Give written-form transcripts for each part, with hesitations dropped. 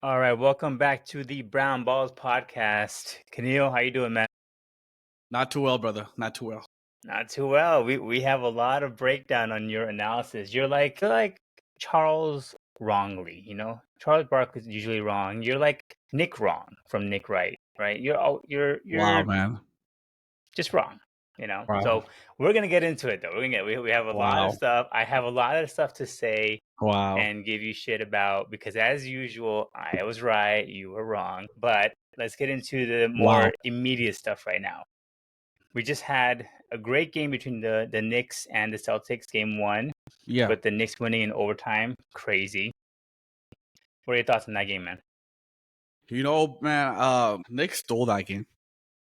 All right, welcome back to the Brown Balls podcast. Kenil, how you doing, man? Not too well, brother. Not too well. Not too well. We have a lot of breakdown on your analysis. You're like Charles wrongly, Charles Barkley's usually wrong. You're like Nick wrong from Nick Wright, right? You're Wow, man. just wrong. Wow. So we're gonna get into it though. We have a lot of Wow. stuff. I have a lot of stuff to say Wow. and give you shit about because as usual, I was right, you were wrong. But let's get into the Wow. more immediate stuff right now. We just had a great game between the Knicks and the Celtics, game one, Yeah. with the Knicks winning in overtime. Crazy. What are your thoughts on that game, man? Man, Nick stole that game.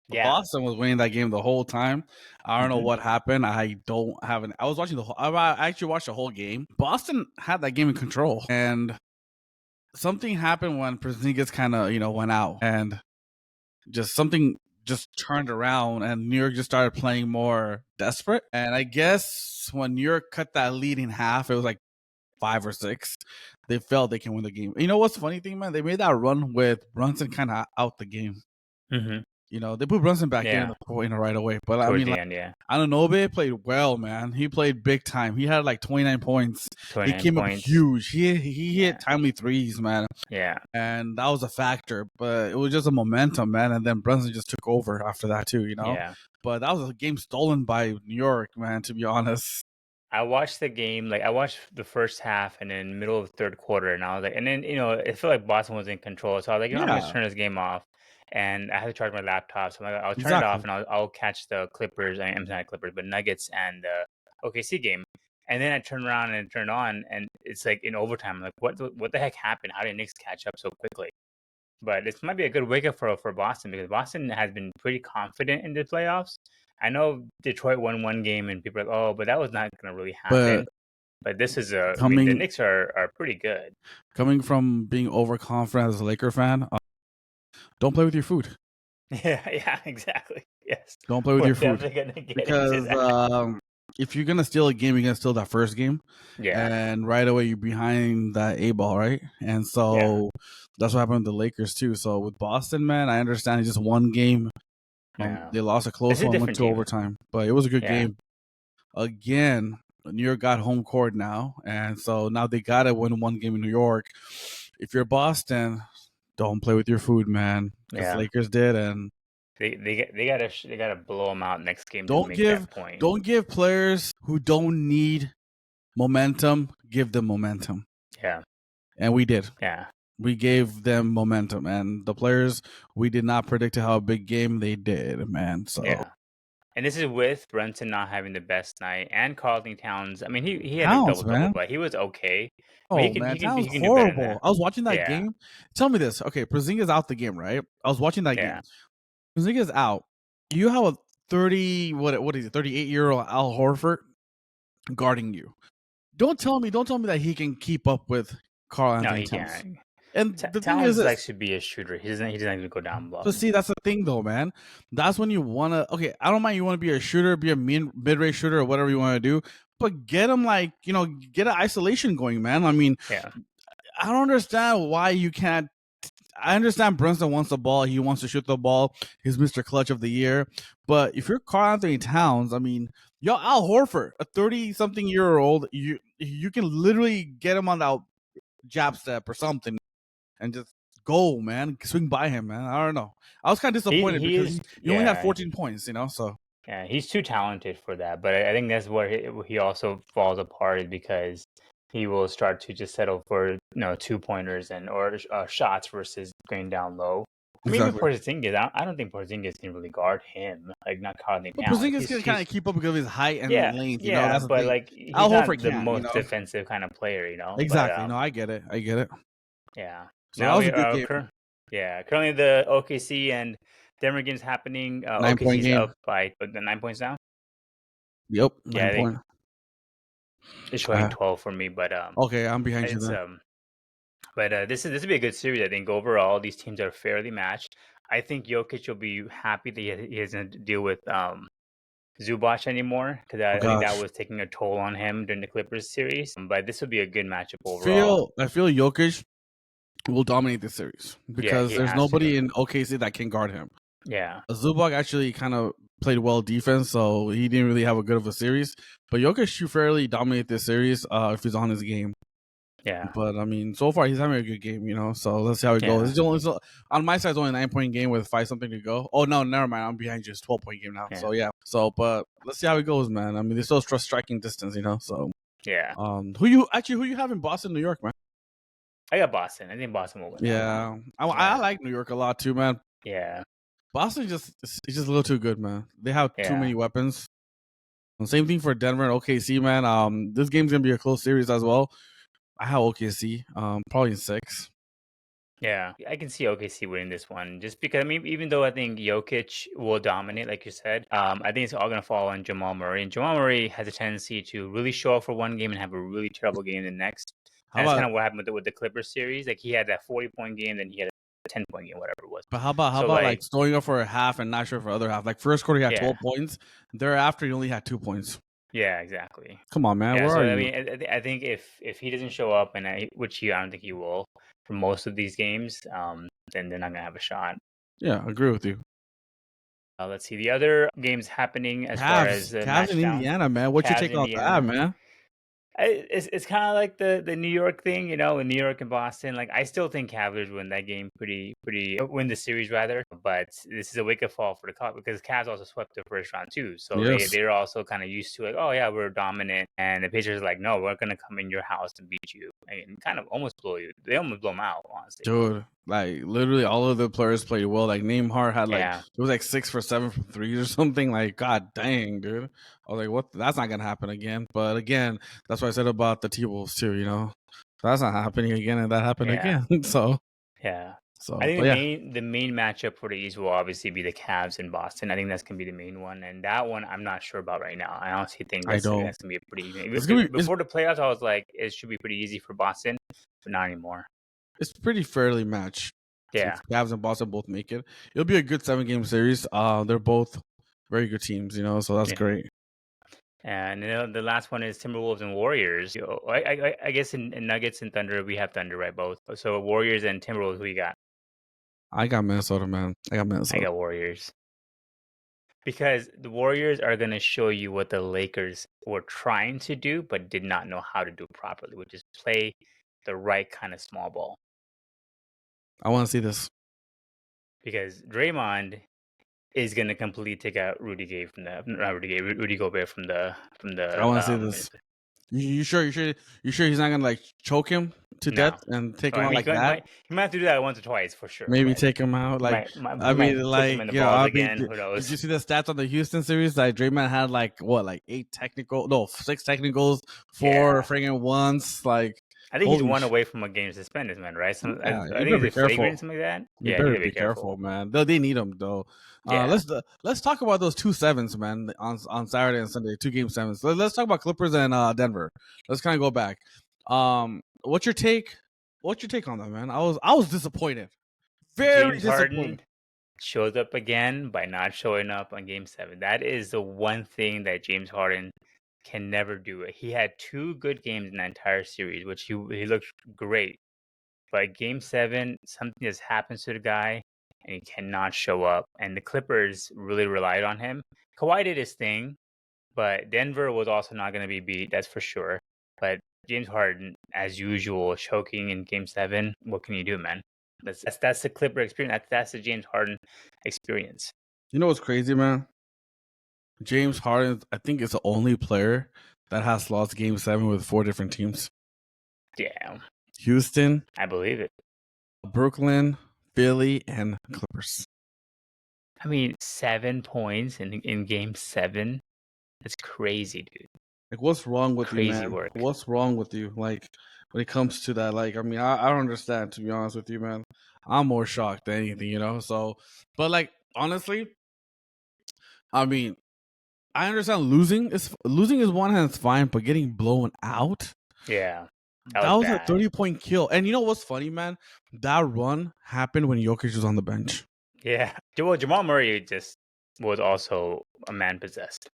Yeah. Boston was winning that game the whole time. I don't know Mhm. what happened. I don't have an. I was watching I actually watched the whole game. Boston had that game in control, and something happened when Porzingis kind of went out, and something just turned around, and New York just started playing more desperate. And I guess when New York cut that lead in half, it was like 5 or 6. They felt they can win the game. You know what's the funny thing, man? They made that run with Brunson kind of out the game. Mhm. They put Brunson back Yeah. in right away. But I Towards mean, the like, end, yeah. Anunoby played well, man. He played big time. He had like 29 points. He 29 came up points. huge. He Yeah. hit timely threes, man. Yeah. And that was a factor. But it was just a momentum, man. And then Brunson just took over after that too, Yeah. But that was a game stolen by New York, man, to be honest. I watched the game, like I watched the first half and then middle of the third quarter, and I was like, and then it felt like Boston was in control, so I was like, I'm gonna Yeah, turn this game off, and I had to charge my laptop, so I'm like, I'll turn it off exactly. and I'll catch the Clippers, I'm not Clippers, but Nuggets and the OKC game, and then I turn around and turn it on, and it's like in overtime, I'm like what the heck happened? How did Knicks catch up so quickly? But this might be a good wake up for Boston because Boston has been pretty confident in the playoffs. I know Detroit won one game and people are like, oh, but that was not going to really But happen. But this is the coming Knicks are pretty good. coming from being overconfident as a Laker fan, don't play with your food. Yeah, exactly. Yes, Don't play with we're your food definitely going to get into because that. if you're gonna steal a game, you're gonna steal that first game, Yeah, and right away you're behind that A ball, right? And yeah, so that's what happened with the Lakers too. So with Boston, man, I understand it's just one game. yeah. They lost a This close is a one, went different to team. overtime, but it was a good Yeah, game. Again, New York got home court now, and so now they gotta win one game in New York. If you're Boston, don't play with your food, man, because yeah. Lakers did, and They gotta blow them out next game to don't make give that point. don't give players who don't need momentum, give them momentum. Yeah, And we did. yeah, We gave them momentum, and the players we did not predict how big game they did, man. So yeah. And this is with Brunson not having the best night and Carlton Towns. I mean, he had a Towns, double double, man. but he was okay. But he Oh can he man, can Towns he can do better than horrible. that. I was watching that Yeah, game. Tell me this, okay? Porzingis out the game, right? I was watching that game. yeah, Porzingis out. You have a what is it? 38-year-old Al Horford guarding you. Don't tell me that he can keep up with Carl no, Anthony he Towns. can't. And the thing is Towns like this. should be a shooter. He doesn't even go down block. But see, that's the thing, though, man. That's when you wanna. Okay, I don't mind you want to be a shooter, be a mid-range shooter, or whatever you want to do. But get him get an isolation going, man. I mean, Yeah, I don't understand why you can't. I understand Brunson wants the ball. He wants to shoot the ball. He's Mr. Clutch of the year. But if you're Karl Anthony Towns, I mean, yo, Al Horford, a 30-something-year-old, you can literally get him on that jab step or something and just go, man. Swing by him, man. I don't know. I was kind of disappointed he because is. he only had Yeah, 14 points, so. yeah, he's too talented for that. But I think that's where he also falls apart is because he will start to just settle for 2 pointers or shots versus going down low. I mean, even Exactly. Porzingis, I don't think Porzingis can really guard him. Like not Carl But Towns. Porzingis can kind He's of keep up because of his height and Yeah, length, yeah, that's the but thing. like Al he's Horford not the can't, most defensive kind of player. But Exactly. No, I get it. yeah. So that Now was we a good are game. currently the OKC and Denver game's happening. 9-point OKC's game. up by the 9 points now. Yep, Yeah, 9 I think point. it's showing 12 for me, but Okay, I'm behind you it's then. this will be a good series. I think overall these teams are fairly matched. I think Jokic will be happy that he doesn't deal with Zubac anymore because Oh I think that gosh, was taking a toll on him during the Clippers series. But this will be a good matchup overall. I feel Jokic will dominate this series Yeah, because he there's has to. nobody in OKC that can guard him. Yeah. Zubac actually kind of played well defense, so he didn't really have a good of a series. But Jokic should fairly dominate this series if he's on his game. Yeah. But I mean, so far he's having a good game, so let's see how it goes. On my side, it's only a 9-point game with 5 something to go. Oh no, never mind. I'm behind you. It's 12-point game now. Yeah. So yeah. But let's see how it goes, man. I mean, they're still striking distance, So yeah. Who you have in Boston, New York, man? I got Boston. I think Boston will win. Yeah, I like New York a lot too, man. Yeah. Boston it's just a little too good, man. They have too many weapons. And same thing for Denver and OKC, man. This game's gonna be a close series as well. I have OKC, probably in 6. Yeah, I can see OKC winning this one just because, I mean, even though I think Jokic will dominate, like you said, I think it's all going to fall on Jamal Murray. And Jamal Murray has a tendency to really show up for one game and have a really terrible game the next. That's kind of what happened with the Clippers series. Like, he had that 40-point game, then he had a 10-point game, whatever it was. But how about like throwing up for a half and not sure for the other half? Like, first quarter, he had 12 points. Thereafter, he only had 2 points. Yeah, exactly. Come on, man. Yeah, where are you? I mean, I think if he doesn't show up, which I don't think he will for most of these games, then they're not gonna have a shot. Yeah, I agree with you. Let's see the other games happening as far as the Cavs in Indiana, man. What's your take on that, man? It's kind of like the New York thing, in New York and Boston. Like, I still think Cavaliers win that game win the series rather. But this is a wake up call for the Cavs because Cavs also swept the first round too. So they're also kind of used to, like, oh yeah, we're dominant, and the Pacers are like, no, we're gonna come in your house and beat you and kind of almost blow you. They almost blow them out, honestly. Dude, like literally all of the players played well. Like Neymar had it was like 6 for 7 from 3 or something. Like, god dang, dude. I was like, what? That's not gonna happen again. But again, that's what I said about the T-Wolves too. That's not happening again, and that happened again. So yeah. So I think the main matchup for the East will obviously be the Cavs in Boston. I think that's gonna be the main one, and that one I'm not sure about right now. I honestly think that's gonna be a pretty easy. Before the playoffs, I was like, it should be pretty easy for Boston, but not anymore. It's pretty fairly matched. Yeah, Cavs and Boston both make it. It'll be a good 7-game series. They're both very good teams, so that's great. And the last one is Timberwolves and Warriors. I guess in Nuggets and Thunder, we have Thunder, right? Both. So Warriors and Timberwolves, who you got? I got Minnesota, man. I got Warriors. Because the Warriors are going to show you what the Lakers were trying to do, but did not know how to do properly, which is play the right kind of small ball. I want to see this. Because Draymond is going to completely take out Rudy Gobert from the. I want to see this. You sure he's not gonna like choke him to death and take him out like that? He might have to do that once or twice for sure. Maybe take him out like I mean, like did you see the stats on the Houston series? Like Draymond had like 6 technicals, 4 friggin' ones. Like I think he's 1 away from a game suspended, man. Right? I think he's flagrant, something like that. You better be careful, man. They need him though. Let's talk about those 2 7s, man, on Saturday and Sunday, 2 game 7s. Let's talk about Clippers and Denver. Let's kind of go back. What's your take? What's your take on that, man? I was disappointed. Very disappointed. Harden shows up again by not showing up on game 7. That is the one thing that James Harden can never do. He had 2 good games in that entire series, which he looked great. But game 7, something just happens to the guy, and he cannot show up. And the Clippers really relied on him. Kawhi did his thing, but Denver was also not going to be beat, that's for sure. But James Harden, as usual, choking in game 7. What can you do, man? That's the Clipper experience. That's the James Harden experience. You know what's crazy, man? James Harden, I think, is the only player that has lost game 7 with 4 different teams. Yeah. Houston. I believe it. Brooklyn, Philly, and Clippers. I mean, 7 points in game 7. That's crazy, dude. Like, what's wrong with you, man? Work. What's wrong with you? Like, when it comes to that, like, I mean, I don't understand, to be honest with you, man. I'm more shocked than anything, So, but like, honestly, I mean, I understand losing is one hand is fine, but getting blown out. Yeah. That was a 30-point kill. And you know what's funny, man? That run happened when Jokic was on the bench. Yeah. Well, Jamal Murray just was also a man possessed.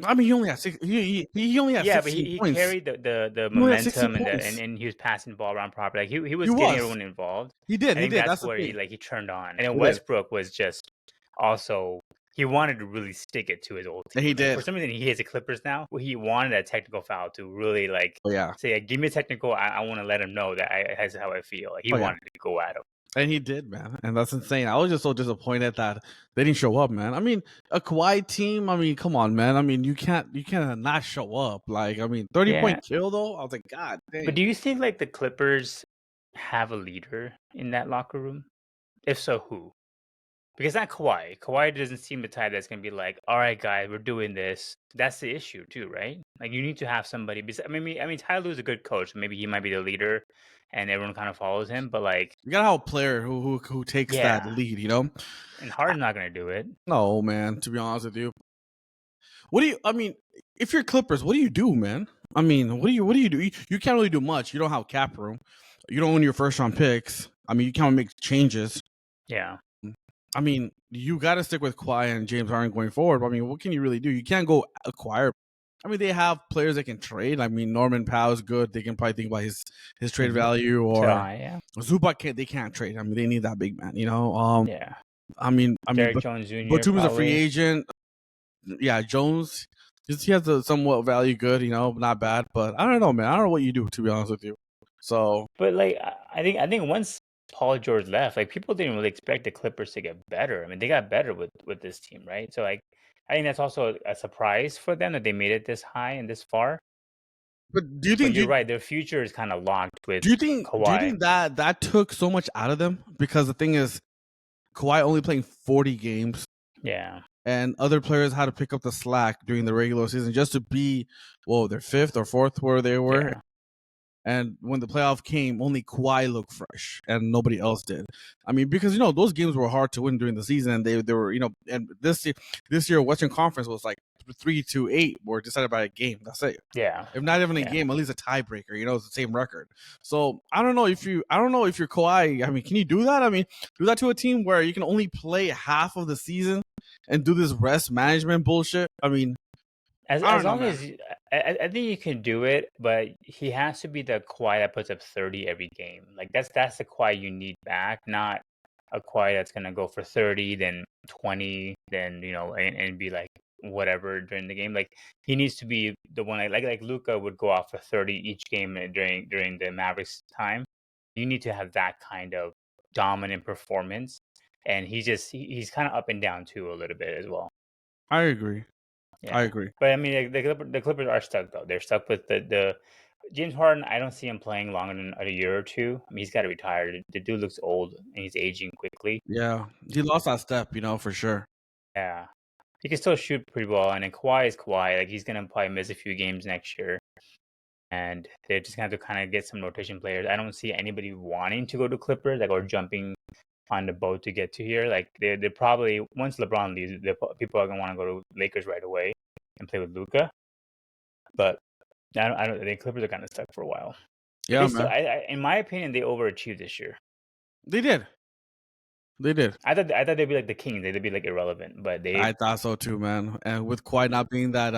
I mean, he only had six. He only had Yeah, but 16 he points. carried the He only had 16 momentum and points. and he was passing the ball around properly. Like he He was getting was. everyone involved. He did. I He think did. that's That's the where thing. he turned on. And then He did. Westbrook was just also he wanted to really stick it to his old team. He Like, for did. some reason he has the Clippers now. He wanted a technical foul to really like Oh yeah. say, give me a technical. I want to let him know that that's how I feel. Like he Oh yeah. wanted to go at him. And he did, man. And that's insane. I was just so disappointed that they didn't show up, man. I mean, a Kawhi team, I mean, come on, man. I mean, you can't not show up. Like, I mean, 30-point kill though. I was like, God dang. But do you think like the Clippers have a leader in that locker room? If so, who? Because not Kawhi. Kawhi doesn't seem the type that's gonna be like, all right, guys, we're doing this. That's the issue too, right? Like you need to have somebody. I mean, Ty Lue's a good coach. Maybe he might be the leader, and everyone kind of follows him. But like, you gotta have a player who takes that yeah, lead, you know? and Harden's not gonna do it. No, man, to be honest with you. I mean, if you're Clippers, what do you do, man? I mean, what do you do? You can't really do much. You don't have cap room. You don't own your first round picks. I mean, you can't make changes. Yeah. I mean, you got to stick with Kawhi and James Harden going forward. I mean, what can you really do? You can't go acquire. I mean, they have players that can trade. I mean, Norman Powell is good. They can probably think about his trade value, or yeah. Zubac they can't trade. I mean, they need that big man. You know. Yeah. I mean, Derek Jones Jr. Batum's a free agent. Yeah, Jones. He has a somewhat value, good. You know, not bad. But I don't know, man. I don't know what you do, to be honest with you. So, but like, I think once Paul George left, like people didn't really expect the Clippers to get better. I mean, they got better with this team, right? So like, I think that's also a surprise for them that they made it this high and this far. but do you think? But you're right. Their future is kind of locked with Kawhi. Do you think that took so much out of them? Because the thing is, Kawhi only playing 40 games. Yeah. And other players had to pick up the slack during the regular season just to be, their fifth or fourth where they were. Yeah. And when the playoff came, only Kawhi looked fresh and nobody else did. I mean, because, those games were hard to win during the season. And they were, and this year, Western Conference was like 3-8 were decided by a game. That's it. Yeah. If not even a game, at least a tiebreaker, it's the same record. So I don't know if you're Kawhi. I mean, can you do that? I mean, do that to a team where you can only play half of the season and do this rest management bullshit? I mean, as long as I think you can do it, but he has to be the Kawhi that puts up 30 every game. Like that's the Kawhi you need back, not a Kawhi that's gonna go for 30, then 20, then and be like whatever during the game. Like he needs to be the one like Luka would go off for 30 each game during the Mavericks time. You need to have that kind of dominant performance, and he's kind of up and down too a little bit as well. I agree. Yeah. I agree. But I mean, the Clippers are stuck though. They're stuck with the James Harden. I don't see him playing longer than a year or two. I mean, he's got to retire. The dude looks old and he's aging quickly. Yeah, he lost that step, for sure. Yeah, he can still shoot pretty well. And then Kawhi is Kawhi. Like he's gonna probably miss a few games next year, and they're just gonna have to kind of get some rotation players. I don't see anybody wanting to go to Clippers, like or jumping on the boat to get to here. Like they probably once LeBron leaves, people are gonna want to go to Lakers right away and play with Luka. But I don't. The Clippers are kind of stuck for a while. Yeah, man. In my opinion, they overachieved this year. They did. I thought they'd be like the Kings. They'd be like irrelevant, but I thought so too, man. And with Kawhi not being that,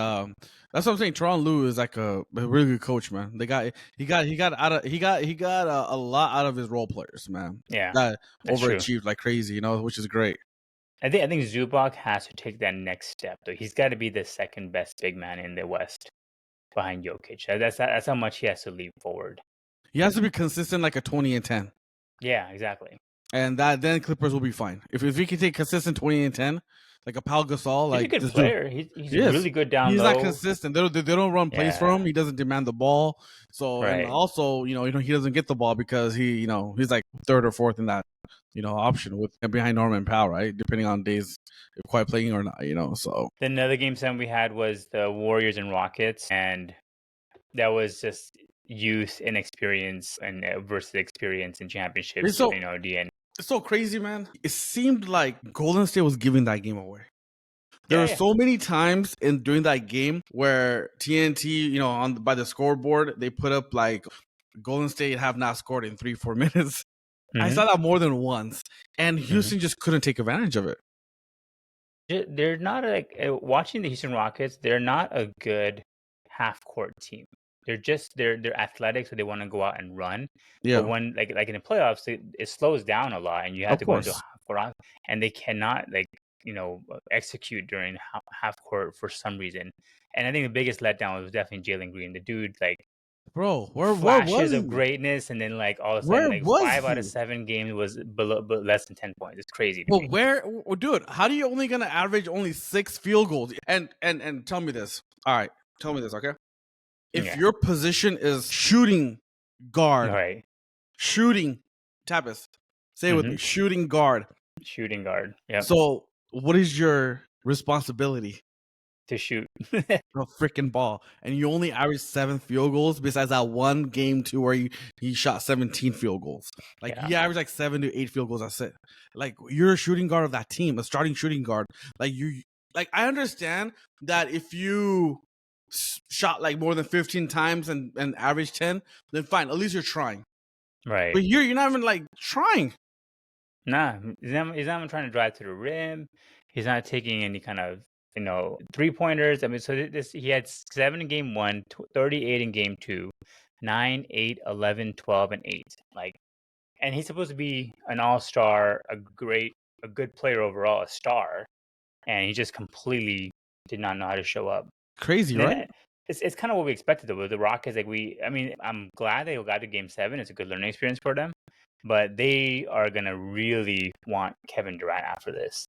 that's what I'm saying. Tyronn Lue is like a really good coach, man. He got a lot out of his role players, man. Yeah, that overachieved like crazy, which is great. I think Zubac has to take that next step, though. He's got to be the second best big man in the West behind Jokic. That's how much he has to leap forward. He has to be consistent, like a 20 and 10. Yeah, exactly. And then Clippers will be fine. If he can take consistent 20 and 10, like a Pau Gasol, like he's a good player. He's really good down low. He's not consistent. They don't run plays for him. He doesn't demand the ball. So and also, he doesn't get the ball because he's like third or fourth in that option with behind Norman Powell, right? Depending on days if quite playing or not, So then another game 7 we had was the Warriors and Rockets, and that was just youth and experience and versus experience in championships. So, DN. It's so crazy, man. It seemed like Golden State was giving that game away. There were so many times during that game where TNT, by the scoreboard, they put up like Golden State have not scored in 3-4 minutes. Mm-hmm. I saw that more than once, and Houston just couldn't take advantage of it. they're not like watching the Houston Rockets. They're not a good half court team. They're athletic, so they want to go out and run. But Yeah, when like in the playoffs, it slows down a lot, and you have of to go into a course, half court, and they cannot execute during half court for some reason. And I think the biggest letdown was definitely Jalen Green. The dude like bro. Where was flashes of he? greatness, and then like all of a sudden Where like was 5 out of he? 7 games was below but less than 10 points. It's crazy to But me. dude, how do you only gonna average only 6 field goals? And tell me this. All right, tell me this, okay? If Yeah. your position is shooting guard, Right. shooting Tapas, say it with Mm-hmm. me, shooting guard. Shooting guard. Yep. So what is your responsibility? To shoot. A freaking ball, and you only average 7 field goals. Besides that one game too, where he shot 17 field goals. Like Yeah. he averaged like 7 to 8 field goals. That's it. Like you're a shooting guard of that team, a starting shooting guard. Like I understand that if you shot like more than 15 times and average 10, then fine. At least you're trying. Right. But you're not even like trying. Nah, he's not even trying to drive to the rim. He's not taking any kind of, 3-pointers. I mean, so this he had 7 in game 1, 38 in game 2, 9, 8, 11, 12, and 8. Like, and he's supposed to be an all-star, a good player overall, a star, and he just completely did not know how to show up. Crazy, And then right? it's kind of what we expected though. With the Rockets, like I mean, I'm glad they got to Game 7. It's a good learning experience for them, but they are gonna really want Kevin Durant after this.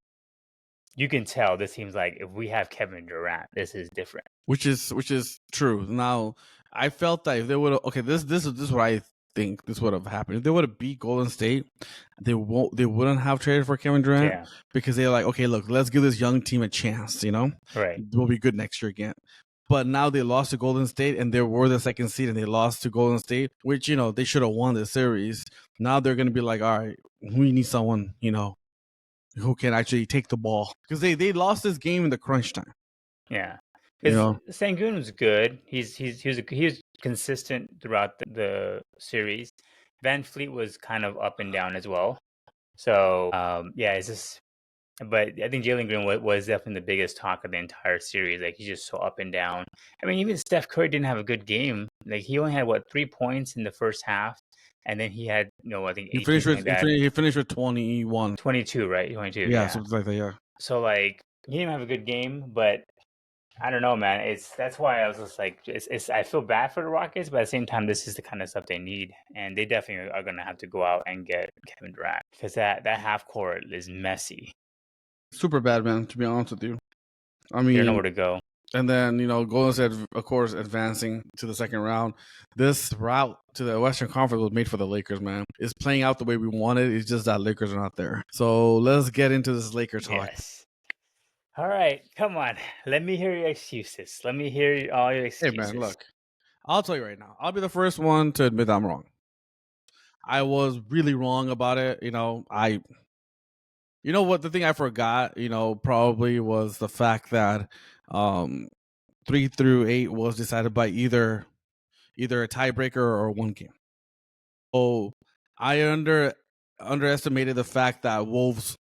You can tell this seems like if we have Kevin Durant, this is different. Which is true. Now, I felt that if they would have this is what I think this would have happened. If they would have beat Golden State, they wouldn't have traded for Kevin Durant Yeah, because they're like, okay, look, let's give this young team a chance. right. We'll be good next year again. But now they lost to Golden State and they were the second seed and they lost to Golden State, which they should have won the series. Now they're gonna be like, all right, we need someone who can actually take the ball because they lost this game in the crunch time. Yeah, You because know, Sengun was good. He was consistent throughout the series. Van Fleet was kind of up and down as well. So yeah, it's just. But I think Jalen Green was definitely the biggest talk of the entire series. Like he's just so up and down. I mean, even Steph Curry didn't have a good game. Like he only had 3 points in the first half, and then he had I think 18 something like that. he finished with 21. 22, right? 22. Yeah, Yeah. something like that. Yeah. So like he didn't have a good game, but I don't know, man. That's why I was just like, I feel bad for the Rockets, but at the same time, this is the kind of stuff they need, and they definitely are gonna have to go out and get Kevin Durant because that half court is messy. Super bad, man. To be honest with you, I You don't know mean, where to go. and then Golden State, of course, advancing to the second round. This route to the Western Conference was made for the Lakers, man. It's playing out the way we wanted. It's just that Lakers are not there. So let's get into this Lakers talk. Yes. All right, come on. Let me hear your excuses. Let me hear all your Hey, excuses. man, look. I'll tell you right now. I'll be the first one to admit I'm wrong. I was really wrong about it. What the thing I forgot, probably was the fact that 3 through 8 was decided by either a tiebreaker or one game. So I underestimated the fact that Wolves,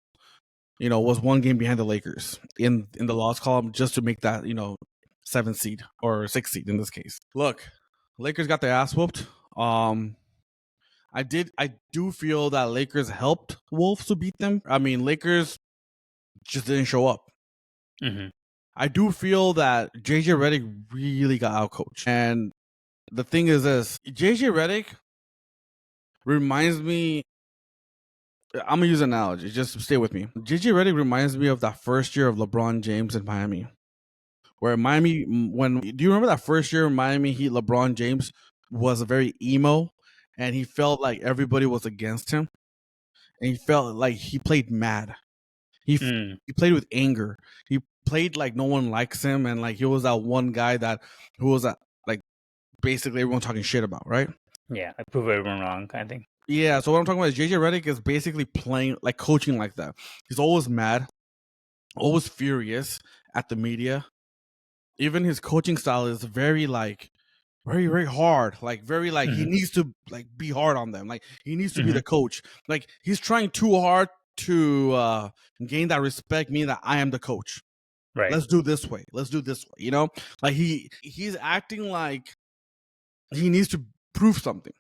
was one game behind the Lakers in the loss column just to make that, 7th seed or 6th seed in this case. Look, Lakers got their ass whooped. I do feel that Lakers helped Wolves to beat them. I mean, Lakers just didn't show up. Mm-hmm. I do feel that JJ Redick really got outcoached. And the thing is this, JJ Redick reminds me, I'm going to use an analogy, just stay with me. JJ Redick reminds me of that first year of LeBron James in Miami. Where Miami, do you remember that first year Miami Heat LeBron James was very emo and he felt like everybody was against him? And he felt like he played mad. He played with anger. He played like no one likes him, and like he was that one guy who was like basically everyone talking shit about, right? Yeah, I prove everyone wrong kind of thing. Yeah, so what I'm talking about is JJ Redick is basically playing like coaching like that. He's always mad, always furious at the media. Even his coaching style is very very hard, like very like he needs to like be hard on them, like he needs to be the coach, like he's trying too hard to gain that respect, meaning that I am the coach. Right. Let's do this way. Let's do this way. You know, like he's acting like he needs to prove something.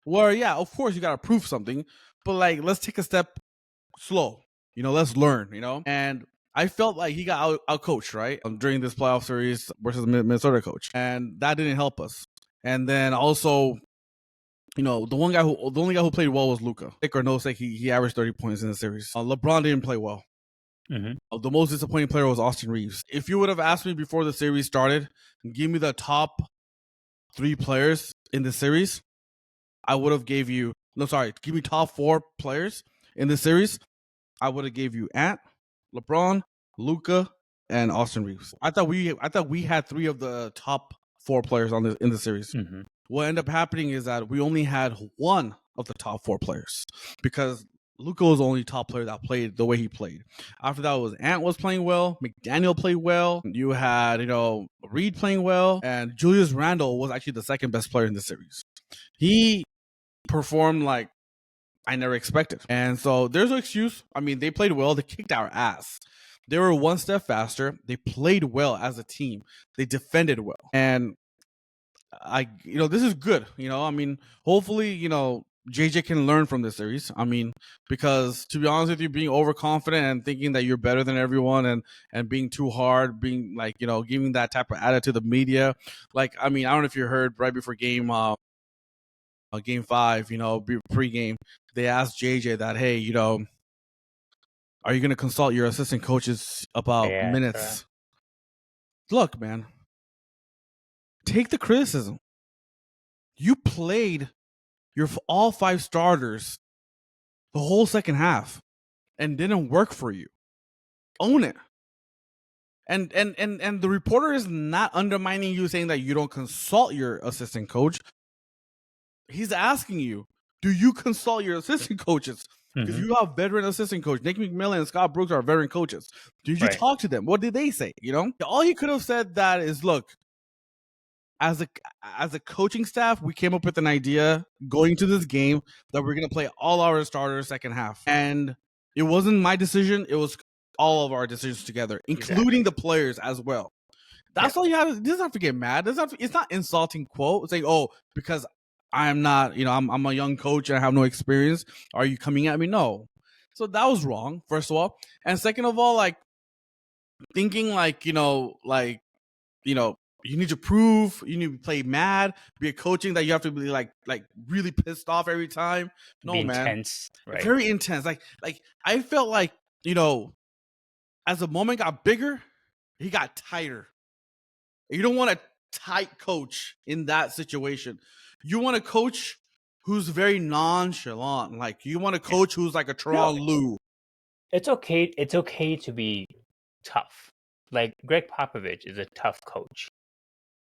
Well, yeah, of course you gotta prove something, but like let's take a step slow. You know, let's learn. You know, and I felt like he got out coached right during this playoff series versus the Minnesota coach, and that didn't help us. And then also, you know, the only guy who played well was Luka. Sick or no sick, he averaged 30 points in the series. LeBron didn't play well. Mm-hmm. The most disappointing player was Austin Reeves. If you would have asked me before the series started, give me the top 3 players in the series, I would have gave you. No, sorry, give me top 4 players in the series. I would have gave you Ant, LeBron, Luka, and Austin Reeves. I thought we had 3 of the top 4 players in the series. Mm-hmm. What ended up happening is that we only had 1 of the top 4 players because Luka was the only top player that played the way he played. After that was Ant was playing well, McDaniel played well, you had, you know, Reed playing well, and Julius Randle was actually the second best player in the series. He performed like I never expected. And so there's no excuse. I mean, they played well. They kicked our ass. They were one step faster. They played well as a team. They defended well. And this is good. You know, I mean, hopefully, you know, JJ can learn from this series. I mean, because to be honest with you, being overconfident and thinking that you're better than everyone and being too hard, being like, you know, giving that type of attitude to the media. Like, I mean, I don't know if you heard right before game 5, you know, pre-game, they asked JJ that, hey, you know, are you going to consult your assistant coaches about minutes? Look, man, take the criticism. You played your all 5 starters the whole second half and didn't work for you. Own it. And the reporter is not undermining you saying that you don't consult your assistant coach. He's asking you, do you consult your assistant coaches? Because you have veteran assistant coach. Nick McMillan and Scott Brooks are veteran coaches. Did you talk to them? What did they say? You know, all you could have said that is, look, as a coaching staff, we came up with an idea going to this game that we're going to play all our starters second half. And it wasn't my decision. It was all of our decisions together, including the players as well. That's all you have. It doesn't have to get mad. It's not insulting quote. It's like, oh, because I'm not, you know, I'm a young coach and I have no experience. Are you coming at me? No. So that was wrong, first of all. And second of all, like thinking like, you need to prove, you need to play mad, be a coaching that you have to be like really pissed off every time. No, be man. Intense, right? Very intense. Like I felt like, you know, as the moment got bigger, he got tighter. You don't want a tight coach in that situation. You want a coach who's very nonchalant. Like you want a coach who's like a Teron Lue. It's okay. It's okay to be tough. Like Greg Popovich is a tough coach,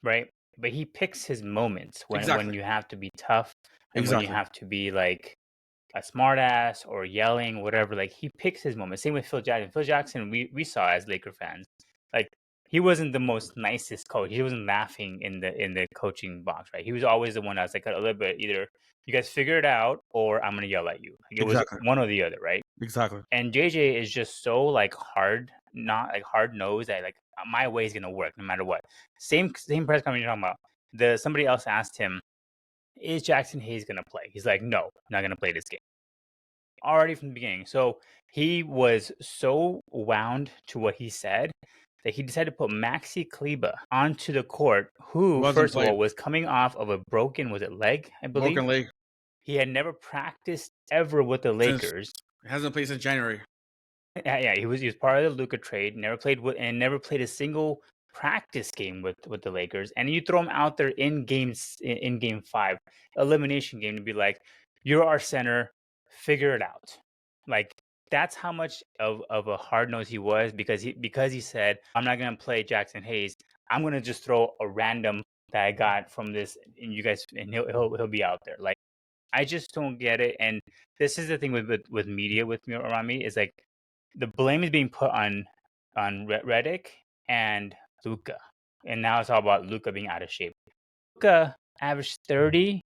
right? But he picks his moments when you have to be tough and when you have to be like a smartass or yelling, whatever. Like he picks his moments. Same with Phil Jackson. Phil Jackson, we saw as Laker fans, like he wasn't the most nicest coach. He wasn't laughing in the coaching box, right? He was always the one that was like a little bit either you guys figure it out or I'm gonna yell at you. Like, it was one or the other, right? Exactly. And JJ is just so like hard nosed that like my way is gonna work no matter what. Same press conference you're talking about. Somebody else asked him, is Jackson Hayes gonna play? He's like, no, not gonna play this game. Already from the beginning. So he was so wound to what he said that he decided to put Maxi Kleber onto the court, who, first of all, was coming off of a broken, was it leg, I believe? Broken leg. He had never practiced ever with the Lakers. He hasn't played since January. Yeah, he was part of the Luka trade, never played a single practice game with the Lakers. And you throw him out there in game 5, elimination game, to be like, you're our center, figure it out. Like, that's how much of a hard nose he was, because he said, I'm not gonna play Jackson Hayes. I'm gonna just throw a random that I got from this, and you guys, and he'll be out there. Like, I just don't get it. And this is the thing with media with me around me, is like the blame is being put on Redick and Luka, and now it's all about Luka being out of shape. Luka averaged 30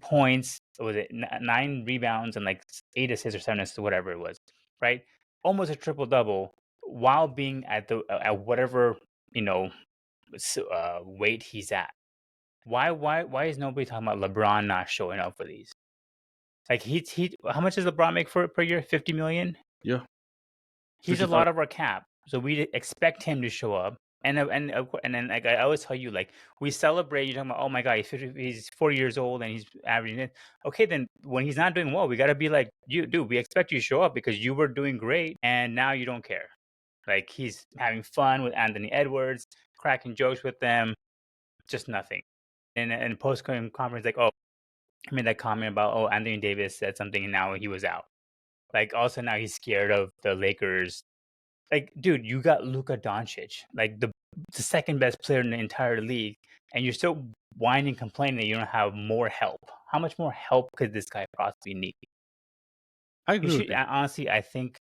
points. Was it 9 rebounds and like 8 assists or 7 assists, whatever it was. right? Almost a triple double while being at whatever weight he's at. Why is nobody talking about LeBron not showing up for these? Like he how much does LeBron make for per year? 50 million? Yeah, He's a 55. lot of our cap. So we expect him to show up. And then like I always tell you, like we celebrate. You're talking about, oh my god, he's 40 years old and he's averaging it. Okay, then when he's not doing well, we gotta be like, dude, we expect you to show up because you were doing great and now you don't care. Like he's having fun with Anthony Edwards, cracking jokes with them, just nothing. And post conference, like, oh, I made that comment about, oh, Anthony Davis said something and now he was out. Like also now he's scared of the Lakers. Like, dude, you got Luka Doncic, like the second best player in the entire league, and you're still whining, complaining that you don't have more help. How much more help could this guy possibly need? I You agree with should you. honestly, I think,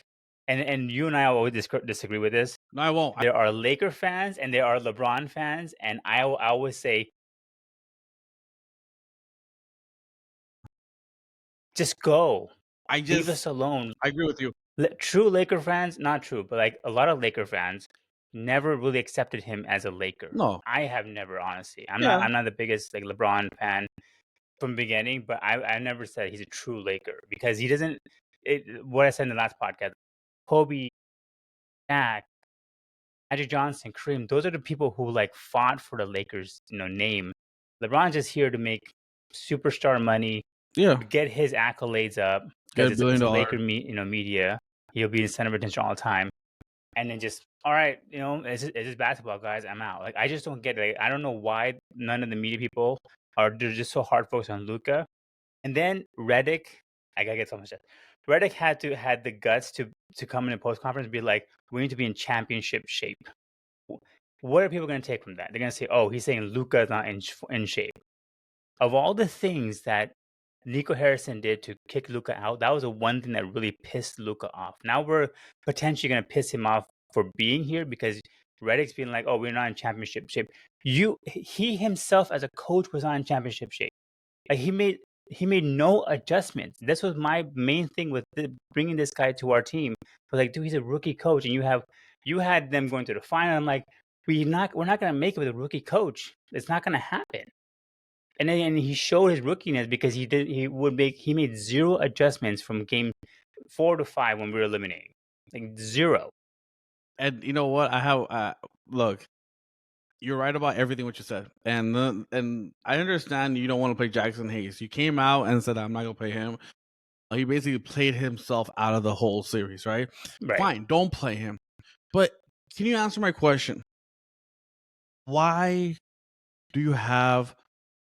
and you and I always disagree with this. No, I won't. There are Laker fans and there are LeBron fans, and I always say, just go, leave us alone. I agree with you. True Laker fans, not true, but like a lot of Laker fans never really accepted him as a Laker. No. I have never, honestly. Yeah. I'm not the biggest like LeBron fan from the beginning, but I never said he's a true Laker because he doesn't. What I said in the last podcast, Kobe, Shaq, Magic Johnson, Kareem, those are the people who like fought for the Lakers, name. LeBron's just here to make superstar money, Yeah. get his accolades up Get because $1 billion. it's Laker media. He'll be the center of attention all the time, and then just all right, it's just basketball, guys. I'm out. Like I just don't get it. Like, I don't know why none of the media people they're just so hard focused on Luka, and then Redick. I gotta get so much. Redick had the guts to come in a post conference and be like, we need to be in championship shape. What are people going to take from that? They're going to say, oh, he's saying Luka is not in shape. Of all the things that Nico Harrison did to kick Luka out, that was the one thing that really pissed Luka off. Now we're potentially going to piss him off for being here because Redick's being like, oh, we're not in championship shape. He himself as a coach was not in championship shape. Like he made no adjustments. This was my main thing with bringing this guy to our team. But like, dude, he's a rookie coach, and you had them going to the final. I'm like, we're not going to make it with a rookie coach. It's not going to happen. And then he showed his rookiness because he made zero adjustments from game 4 to 5 when we were eliminating, like zero. And you know what? I have look. You're right about everything what you said, and I understand you don't want to play Jackson Hayes. You came out and said I'm not gonna play him. He basically played himself out of the whole series, right? Fine, don't play him. But can you answer my question? Why do you have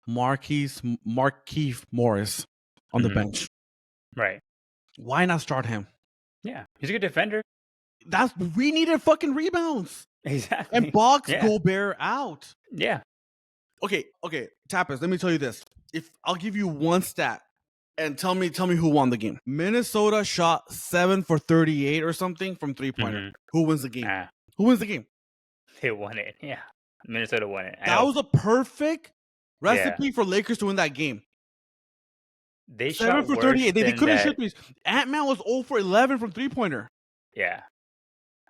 Markieff Morris on the bench? Right. Why not start him? Yeah, he's a good defender. We needed fucking rebounds. Exactly. And box Gobert out. Yeah. Okay, Tapas, let me tell you this. If I'll give you one stat and tell me who won the game. Minnesota shot 7 for 38 or something from 3-pointer. Who wins the game? Who wins the game? They won it. Yeah. Minnesota won it. That was a perfect recipe for Lakers to win that game. They 7 for 38. They couldn't shoot threes. Ant-Man was 0 for 11 from 3-pointer. Yeah.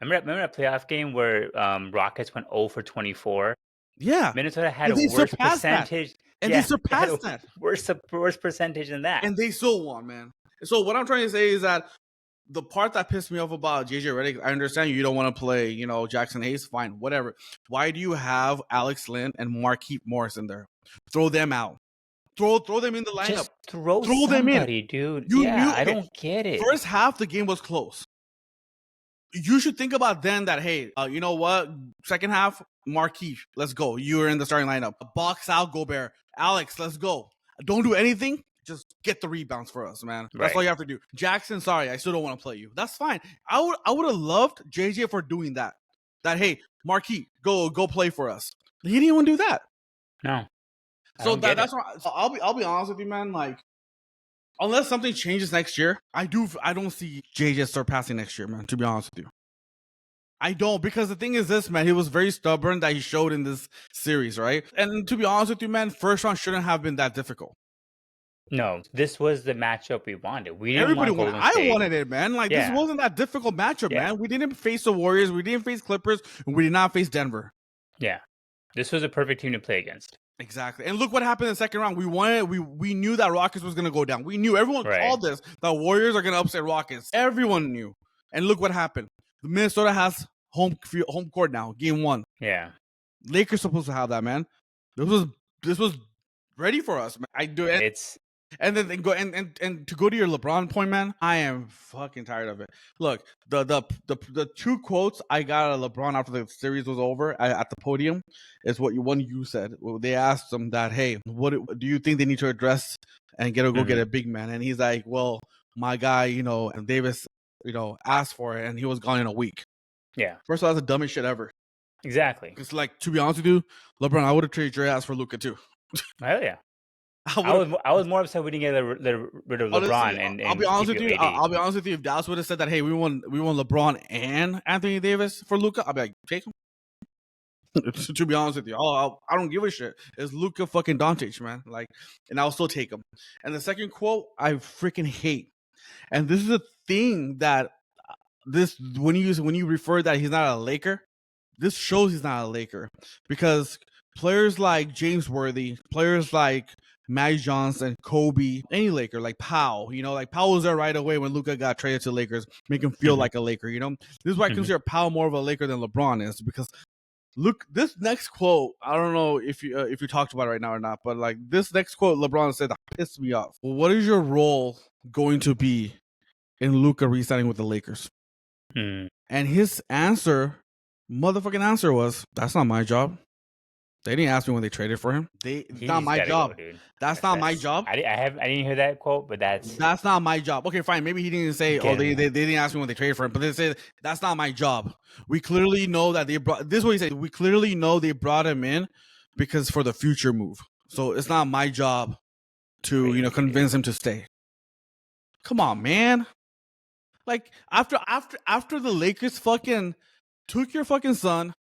Remember that playoff game where Rockets went 0 for 24? Yeah. Minnesota had a worse percentage. And they surpassed that. Worse percentage than that. And they still won, man. So what I'm trying to say is that the part that pissed me off about JJ Redick, I understand you don't want to play, Jackson Hayes. Fine, whatever. Why do you have Alex Lynn and Markieff Morris in there? Throw them out. Throw them in the lineup. Just throw them in, dude. I don't get it. First half, the game was close. You should think about then that, hey, you know what? Second half, Markieff, let's go. You're in the starting lineup. Box out Gobert. Alex, let's go. Don't do anything. Just get the rebounds for us, man. That's all you have to do. Jackson, sorry, I still don't want to play you. That's fine. I would have loved JJ for doing that. That, hey, Markieff, go play for us. He didn't even do that. No. So that's why. So I'll be honest with you, man. Like, unless something changes next year, I don't see JJ surpassing next year, man, to be honest with you. I don't, because the thing is this, man, he was very stubborn that he showed in this series, right? And to be honest with you, man, first round shouldn't have been that difficult. No. this was the matchup we wanted. We didn't Everybody want wanted. Golden I State. wanted it, man. Like this Yeah. wasn't that difficult matchup, Yeah. man. We didn't face the Warriors. We didn't face Clippers. And we did not face Denver. Yeah. This was a perfect team to play against. Exactly. And look what happened in the second round. We knew that Rockets was gonna go down. We knew everyone called this. The Warriors are gonna upset Rockets. Everyone knew. And look what happened. Minnesota has home court now, game 1. Yeah. Lakers supposed to have that, man. This was ready for us, man. I do it. It's And then go and to go to your LeBron point, man, I am fucking tired of it. Look, the 2 quotes I got out of LeBron after the series was over at the podium is what you said. Well, they asked him that, hey, what do you think they need to address and go get a big man? And he's like, well, my guy, and Davis, asked for it, and he was gone in a week. Yeah. First of all, that's the dumbest shit ever. Exactly. It's like, to be honest with you, LeBron, I would have traded your ass for Luka too. Hell yeah. I was more upset we didn't get rid of LeBron. And I'll be honest with you. AD. I'll be honest with you. If Dallas would have said that, hey, we won LeBron and Anthony Davis for Luka, I'll be like, take him. To be honest with you, I don't give a shit. It's Luka fucking Doncic, man. Like, and I'll still take him. And the second quote, I freaking hate. And this is a thing that when you refer that he's not a Laker, this shows he's not a Laker because players like James Worthy, players like Magic Johnson, Kobe, any Laker, like Powell, like Powell was there right away when Luka got traded to Lakers, make him feel like a Laker, This is why I consider Powell more of a Laker than LeBron is, because look, this next quote, I don't know if you talked about it right now or not, but like this next quote LeBron said that pissed me off. Well, what is your role going to be in Luka re-signing with the Lakers? And his motherfucking answer was, that's not my job. They didn't ask me when they traded for him. It's not my job. Go, that's not my job. I didn't hear that quote, but that's not my job. Okay, fine. Maybe he didn't say, they didn't ask me when they traded for him, but they said that's not my job. We clearly know that they brought. This is what he said. We clearly know they brought him in because for the future move. So it's not my job to convince him to stay. Come on, man. Like after the Lakers fucking took your fucking son,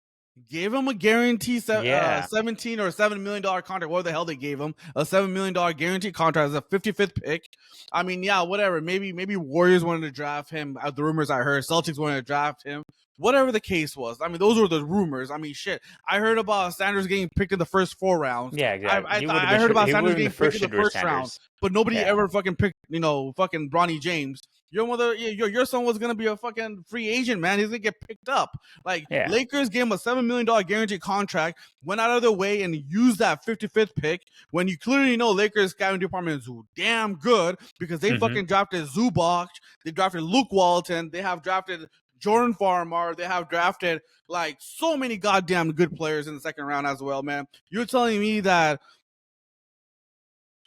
gave him a guarantee 17 or $7 million contract. What the hell they gave him? A $7 million guarantee contract as a 55th pick. I mean, yeah, whatever. Maybe Warriors wanted to draft him. The rumors I heard, Celtics wanted to draft him. Whatever the case was. I mean, those were the rumors. I mean, shit. I heard about Sanders getting picked in the first 4 rounds. Yeah, exactly. I heard about Sanders getting picked in the first round, but nobody ever fucking picked, fucking Bronny James. Your son was gonna be a fucking free agent, man. He's gonna get picked up. Like Lakers gave him a $7 million guaranteed contract, went out of their way and used that 55th pick when you clearly know Lakers scouting department is damn good because they fucking drafted Zubac, they drafted Luke Walton, they have drafted Jordan Farmar, they have drafted like so many goddamn good players in the second round as well, man. You're telling me that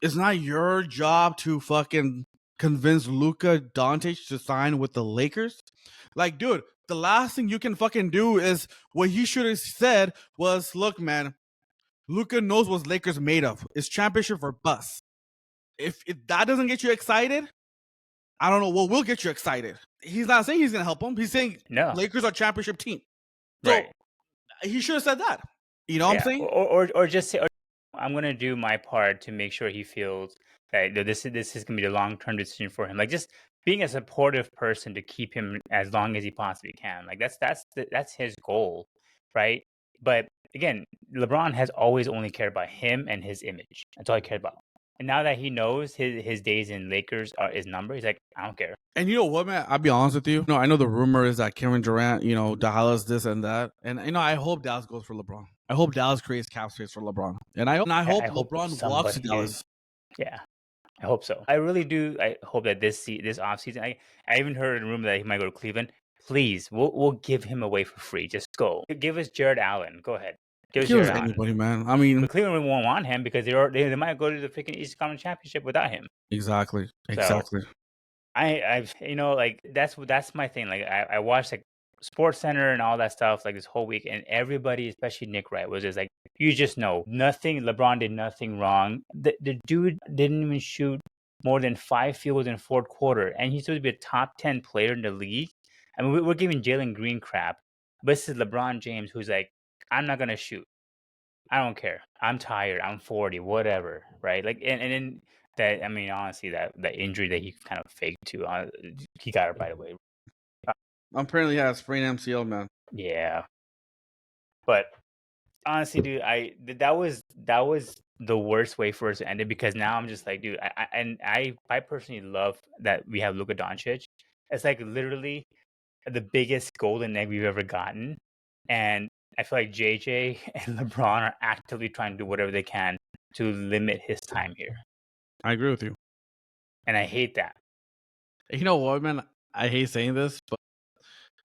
it's not your job to fucking convince Luka Doncic to sign with the Lakers? Like, dude, the last thing you can fucking do is what he should have said was, look, man, Luka knows what Lakers made of. It's championship for bust. If that doesn't get you excited, I don't know what will get you excited. He's not saying he's going to help him. He's saying Lakers are championship team. So he should have said that. You know what I'm saying? Or just say, I'm going to do my part to make sure he feels that this is going to be the long-term decision for him. Like just being a supportive person to keep him as long as he possibly can. Like that's his goal, right? But again, LeBron has always only cared about him and his image. That's all he cared about. And now that he knows his days in Lakers are his number, he's like, I don't care. And you know what, man? I'll be honest with you. No, I know the rumor is that Kevin Durant, Dallas this and that. And I hope Dallas goes for LeBron. I hope Dallas creates cap space for LeBron. And I hope LeBron walks to Dallas. Yeah. I hope so. I really do. I hope that this offseason, I even heard a rumor that he might go to Cleveland. Please, we'll give him away for free. Just go. Give us Jared Allen. Go ahead. Give us anybody, man. I mean, but Cleveland won't want him because they might go to the freaking East Conference Championship without him. Exactly. So, I've like that's my thing. Like I watched like Sports Center and all that stuff like this whole week, and everybody, especially Nick Wright, was just like, you just know nothing. LeBron did nothing wrong. The dude didn't even shoot more than 5 field goals in fourth quarter, and he's supposed to be a top 10 player in the league. I mean, we're giving Jalen Green crap, but this is LeBron James who's like, I'm not gonna shoot. I don't care. I'm tired. I'm 40. Whatever. Right? Like, and then That I mean, honestly, that injury that he kind of faked too. He got it right away. Apparently, he has sprained MCL, man. Yeah, but honestly, dude, that was the worst way for us to end it because now I'm just like, dude, I personally love that we have Luka Doncic. It's like literally the biggest golden egg we've ever gotten, and I feel like JJ and LeBron are actively trying to do whatever they can to limit his time here, I agree with you. and I hate that. You know what, man? I hate saying this, but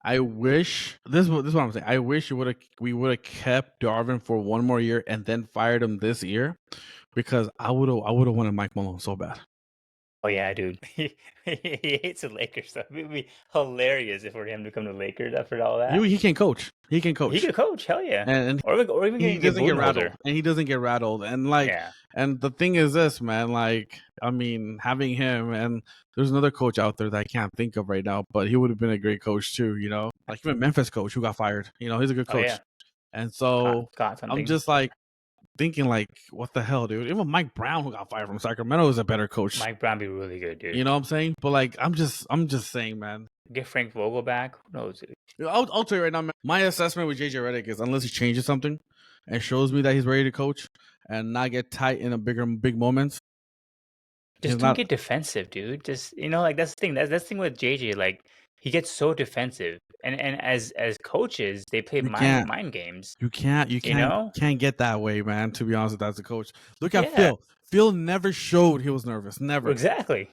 I wish this is what I'm saying. I wish we would have kept Darvin for one more year and then fired him this year, because I would have wanted Mike Malone so bad. Oh yeah, dude, he hates the Lakers. So it would be hilarious if for him to come to the Lakers after all that. He can coach. He can He coach, could coach, hell yeah, and or even he get doesn't get Budenholzer. rattled. And he doesn't get rattled. And like, Yeah, and the thing is this, man. Like, I mean, having him, and there's another coach out there that I can't think of right now, but he would have been a great coach too. You know, like even Memphis coach who got fired. You know, he's a good oh coach. yeah, And so got I'm something. just like thinking, like, what the hell, dude? Even Mike Brown, who got fired from Sacramento, is a better coach. Mike Brown be really good, dude. You know what I'm saying? But like, I'm just saying, man. Get Frank Vogel back. Who knows, dude? I'll tell you right now, man. My assessment with JJ Redick is, unless he changes something and shows me that he's ready to coach and not get tight in big moments, Just he's don't not. get defensive, dude. Just like that's the thing. That's the thing with JJ. Like he gets so defensive, and as coaches, they play You can't. mind games. You can't. You You can't. know? Can't get that way, man. To be honest, with as a coach, look at Yeah, Phil. Phil never showed he was nervous. Never. exactly.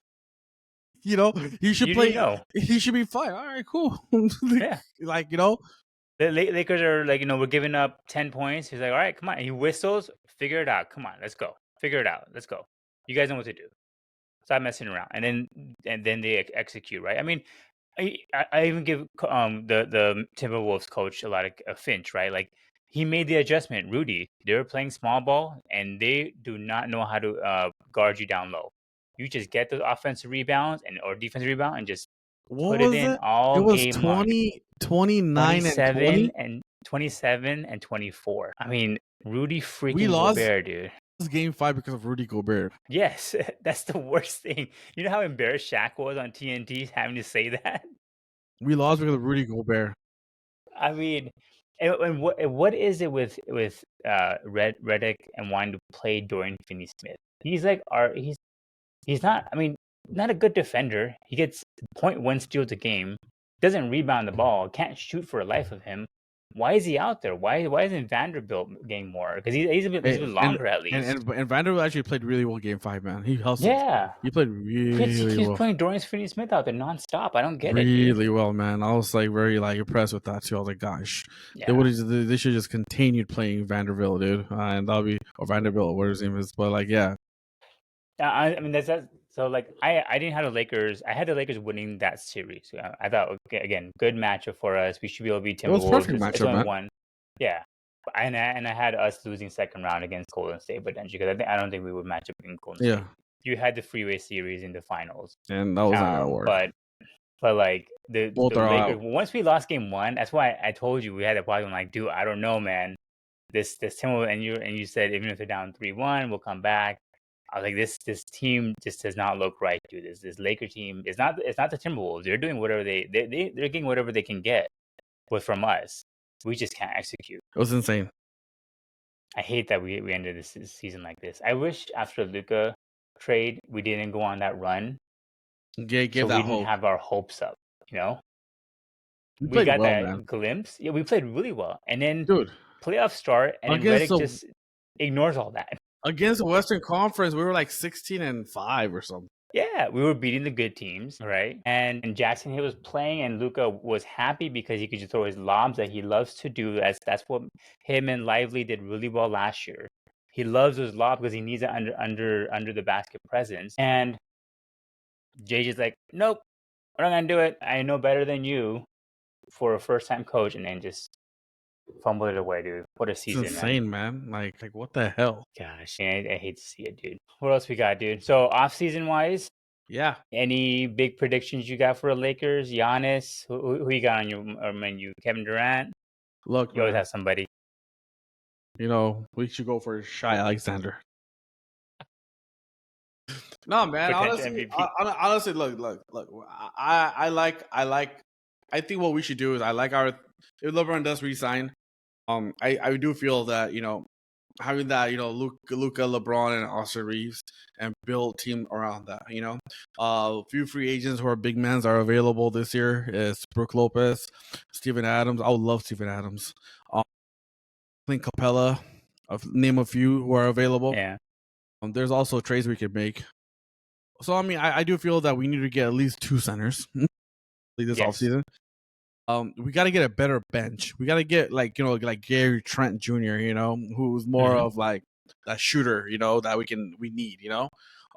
You know, he should You play. know. He should be fine. All right, cool. Yeah. Like, you know, The Lakers are like, we're giving up 10 points. He's like, all right, come on. He whistles, figure it out. Come on, let's go. Figure it out. Let's go. You guys know what to do. Stop messing around. And then they execute, right? I mean, I even give the Timberwolves coach a lot of Finch, right? Like he made the adjustment. Rudy, they were playing small ball, and they do not know how to guard you down low. You just get the offensive rebounds or defensive rebound and just what put it was in it? It all was game long. 29 and 27 20. and 27 and 24. I mean, Rudy We freaking lost Gobert, dude. game 5 because of Rudy Gobert. Yes, that's the worst thing. You know how embarrassed Shaq was on TNT having to say that? We lost because of Rudy Gobert. I mean, and what is it with Redick and wanting to play Dorian Finney-Smith? He's like he's not. I mean, not a good defender. He gets 0.1 steals a game, doesn't rebound the ball, can't shoot for the life of him. Why is he out there? Why isn't Vanderbilt getting more? Because he's a bit longer at least. And Vanderbilt actually played really well game 5, man. He hustled. Yeah, He played he really keeps well. playing Dorian Finney-Smith out there nonstop. I don't get it, Really dude. well, man. I was like very like impressed with that too. I was like, gosh, Yeah. they should just continued playing Vanderbilt, dude, and that'll be, or Vanderbilt, whatever his name is. But like, yeah, I mean that's that. So like I didn't have the Lakers. I had the Lakers winning that series. I thought, okay, again, good matchup for us. We should be able to beat it was Timberwolves. perfect It's matchup, only man. one. Yeah, and I had us losing second round against Golden State potentially because I don't think we would match up against Golden Yeah, State. You had the freeway series in the finals, and that wasn't gonna work. but like the Both are Lakers. out. Once we lost game 1, that's why I told you we had a problem. Like, dude, I don't know, man. This Timberwolves, and you said even if they're down 3-1, we'll come back. I was like, this team just does not look right, dude. This Laker team it's not the Timberwolves. They're doing whatever they're getting whatever they can get, but from us, we just can't execute. It was insane. I hate that we ended this season like this. I wish after Luka trade we didn't go on that run, Give so that we didn't hope. have our hopes up. You know, We we played got well, that man. glimpse. Yeah, we played really well, and then Dude, playoff start, and then against Redick just ignores all that. Against the Western Conference, we were like 16-5 or something. Yeah, we were beating the good teams, right? And Jackson Hill was playing, and Luca was happy because he could just throw his lobs that he loves to do. That's what him and Lively did really well last year. He loves those lobs because he needs it under the basket presence. And JJ's like, nope, we're not gonna do it. I know better than you for a first time coach, and then just fumbled it away, dude. What a season, It's insane, man. Like what the hell? Gosh, I hate to see it, dude. What else we got, dude? So off season wise. Yeah. Any big predictions you got for the Lakers? Giannis? Who you got on your menu? Kevin Durant? Look, You always man, have somebody. you know, we should go for Shai Alexander. No, man. potential Honestly, MVP. honestly, look. I think what we should do is I like our if LeBron does resign. I do feel that having that Luca, LeBron, and Austin Reeves and build team around that. A few free agents who are big men are available this year. Is Brook Lopez, Steven Adams. I would love Steven Adams. Clint Capella. Name a few who are available. Yeah. There's also trades we could make. So I mean, I do feel that we need to get at least 2 centers this Yes. offseason. We got to get a better bench. We got to get like Gary Trent Jr. Who's more of like that shooter. That we need.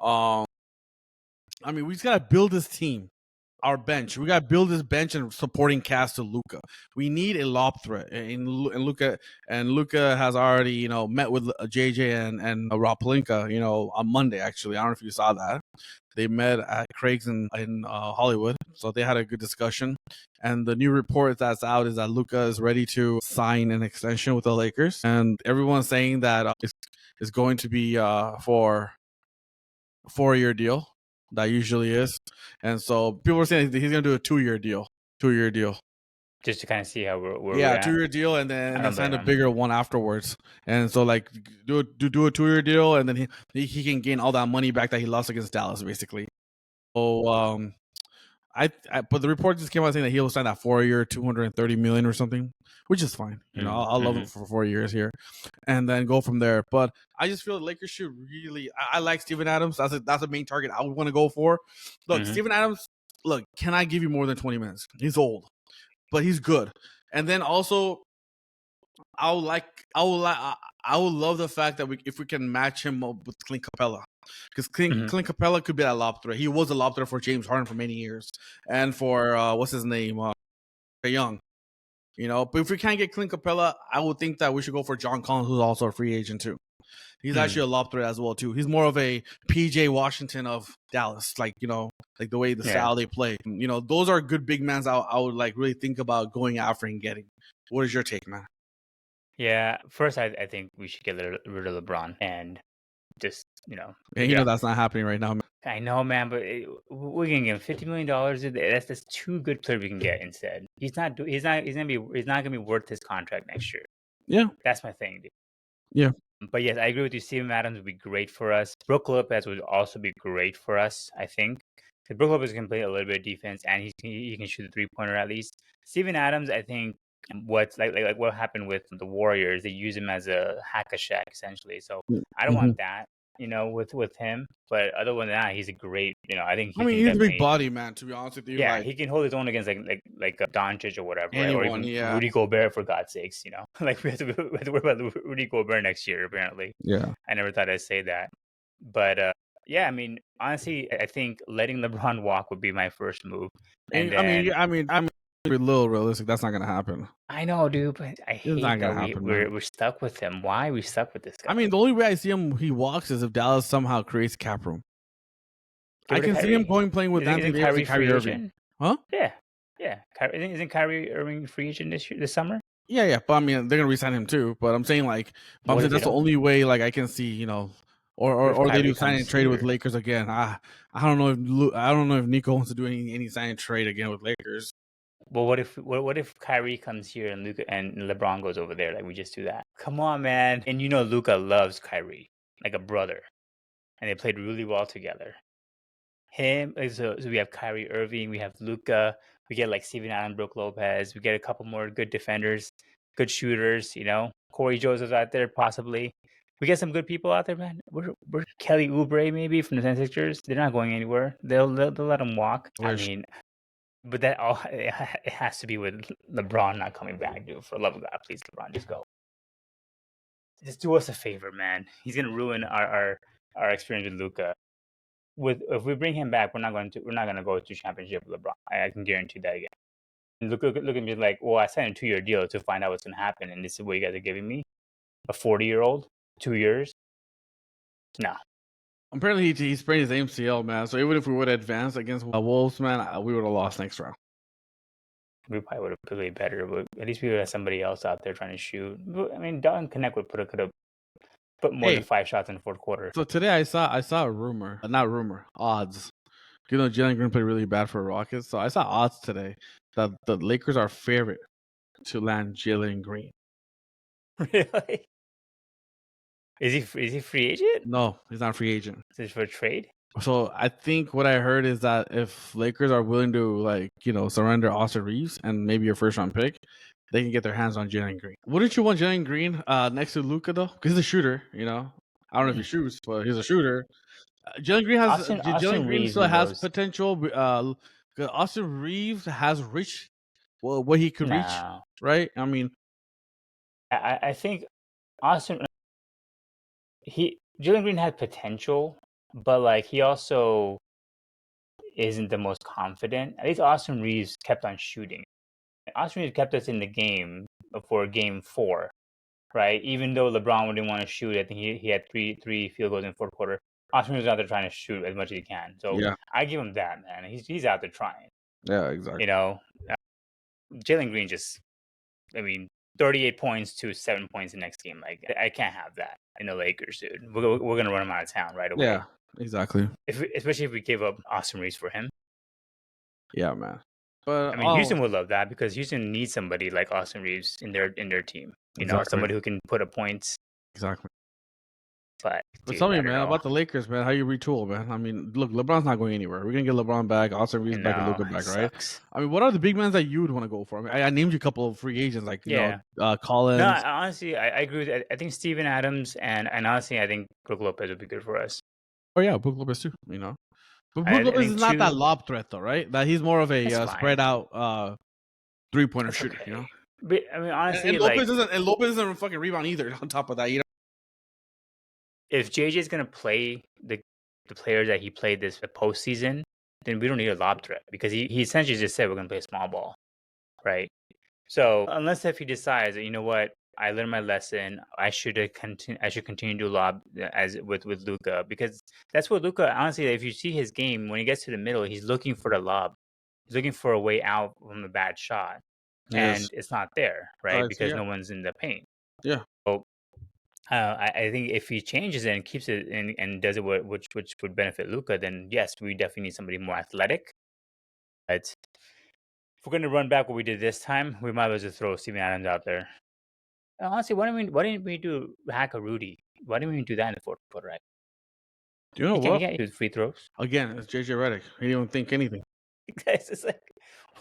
I mean, we just got to build this team. Our bench. We got to build this bench and supporting cast to Luca. We need a lob threat, and Luca has already met with JJ and Rob Pelinka on Monday. Actually, I don't know if you saw that. They met at Craig's in Hollywood, so they had a good discussion. And the new report that's out is that Luca is ready to sign an extension with the Lakers, and everyone's saying that it's going to be for a 4-year deal. That usually is. And so people are saying he's going to do a 2-year deal. 2-year deal. Just to kind of see how we're Yeah, at. 2-year deal, and then sign a bigger one afterwards. And so like do a 2-year deal, and then he can gain all that money back that he lost against Dallas, basically. So but the report just came out saying that he'll sign that 4-year, $230 million or something, which is fine. I'll love it for 4 years here, and then go from there. But I just feel the Lakers should really. I like Steven Adams. That's a main target I would want to go for. Look, Steven Adams. Look, can I give you more than 20 minutes? He's old, but he's good. And then also, I would love the fact that if we can match him up with Clint Capella. Because Clint Capella could be that lob threat. He was a lob threat for James Harden for many years, and for what's his name, Trae Young. But if we can't get Clint Capella, I would think that we should go for John Collins, who's also a free agent too. He's actually a lob threat as well too. He's more of a PJ Washington of Dallas, like the way the style they play. Those are good big men. I would like really think about going after and getting. What is your take, man? Yeah, first I think we should get rid of LeBron and just that's not happening right now, man. I know, man, but we can give him $50 million. That's 2 good players we can get instead. He's not gonna be worth his contract next year. Yeah, that's my thing, dude. Yeah, but yes, I agree with you. Steven Adams would be great for us. Brook Lopez would also be great for us, I think. Because Brook Lopez can play a little bit of defense and he can shoot a 3-pointer at least. Steven Adams, I think, what's like what happened with the Warriors, they use him as a hack-a-shack essentially. So I don't want that, with him. But other than that, he's a great, I think he's a big body, man. To be honest with you, yeah, he can hold his own against like Doncic or whatever, anyone, right? Or even Rudy Gobert, for God's sakes, like we have to worry about Rudy Gobert next year. Apparently, yeah. I never thought I'd say that, but yeah, I mean, honestly, I think letting LeBron walk would be my first move. And then, I mean, a little realistic. That's not gonna happen. I know, dude, but I hate that we're stuck with him. Why are we stuck with this guy? I mean, the only way I see him he walks is if Dallas somehow creates cap room. I can see him playing with Anthony Davis and Kyrie Irving. Huh? Yeah. Isn't Kyrie Irving free agent this summer? Yeah. But I mean, they're gonna resign him too. But I'm saying that's the only way I can see or they do sign and trade with Lakers again. I don't know if Nico wants to do any sign and trade again with Lakers. Well, what if Kyrie comes here and Luka and LeBron goes over there? Like, we just do that? Come on, man! And Luka loves Kyrie like a brother, and they played really well together. So we have Kyrie Irving, we have Luka, we get like Steven Adams, Brook Lopez, we get a couple more good defenders, good shooters. Corey Joseph's out there possibly. We get some good people out there, man. We're Kelly Oubre maybe from the 76ers. They're not going anywhere. They'll let them walk. I mean. But that all it has to be with LeBron not coming back, dude. For the love of God, please, LeBron, just go. Just do us a favor, man. He's gonna ruin our experience with Luka. If we bring him back, we're not gonna go to championship with LeBron. I can guarantee that again. And look at me like, well, I signed a 2-year deal to find out what's gonna happen, and this is what you guys are giving me, a 40-year-old, 2 years. No. Apparently, he sprained his MCL, man. So even if we would advance against Wolves, man, we would have lost next round. We probably would have played better, but at least we would have somebody else out there trying to shoot. I mean, Dalton Connect could have put more than 5 shots in the fourth quarter. So today I saw a rumor, not rumor, odds. You know, Jalen Green played really bad for Rockets, so I saw odds today that the Lakers are favorite to land Jalen Green. Really? Is he free agent? No, he's not a free agent. Is it for a trade? So I think what I heard is that if Lakers are willing to surrender Austin Reeves and maybe your first round pick, they can get their hands on Jalen Green. Wouldn't you want Jalen Green next to Luka though? Because he's a shooter. You know, I don't know if he shoots, but he's a shooter. Jalen Green has Jalen Green Reeves still has knows. potential. Austin Reeves has reached what he could reach, right? I mean, I think Jalen Green had potential, but like he also isn't the most confident. At least Austin Reeves kept on shooting. Austin Reeves kept us in the game for Game 4, right? Even though LeBron didn't want to shoot, I think he had three field goals in the fourth quarter. Austin Reeves was out there trying to shoot as much as he can. So yeah. I give him that, man. He's out there trying. Yeah, exactly. You know, Jalen Green 38 points to 7 points the next game. Like, I can't have that in the Lakers, dude. We're going to run him out of town right away. Yeah, exactly. Especially if we give up Austin Reeves for him. Yeah, man. But Houston would love that because Houston needs somebody like Austin Reeves in their team. You know, somebody who can put up points. Exactly. But tell me, man, about the Lakers, man. How you retool, man? I mean, look, LeBron's not going anywhere. We're gonna get LeBron back, Austin Reeves back, and Luka back, right? Sucks. I mean, what are the big men that you would want to go for? I named you a couple of free agents, like Collins. No, honestly, I agree with that. I think Steven Adams and honestly, I think Brook Lopez would be good for us. Oh yeah, Brook Lopez too. You know, but Brook Lopez is not that lob threat though, right? That he's more of a spread out 3-pointer shooter. You know. But I mean, honestly, and Lopez doesn't fucking rebound either. On top of that, you know. If JJ is gonna play the players that he played this postseason, then we don't need a lob threat because he essentially just said we're gonna play small ball, right? So unless if he decides that, you know what, I learned my lesson, I should continue to lob as with Luka, because that's what Luka, honestly, if you see his game, when he gets to the middle, he's looking for the lob. He's looking for a way out from a bad shot. Yes. And it's not there, right? Because no one's in the paint. Yeah. So I think if he changes it and keeps it and does it which would benefit Luka, then yes, we definitely need somebody more athletic. But if we're going to run back what we did this time, we might as well just throw Steven Adams out there. Honestly, why didn't we do hack a Rudy? Why didn't we do that in the fourth quarter? Right? Do you know what? He can't do free throws. Again, it's JJ Redick. He didn't think anything. Guys, it's like,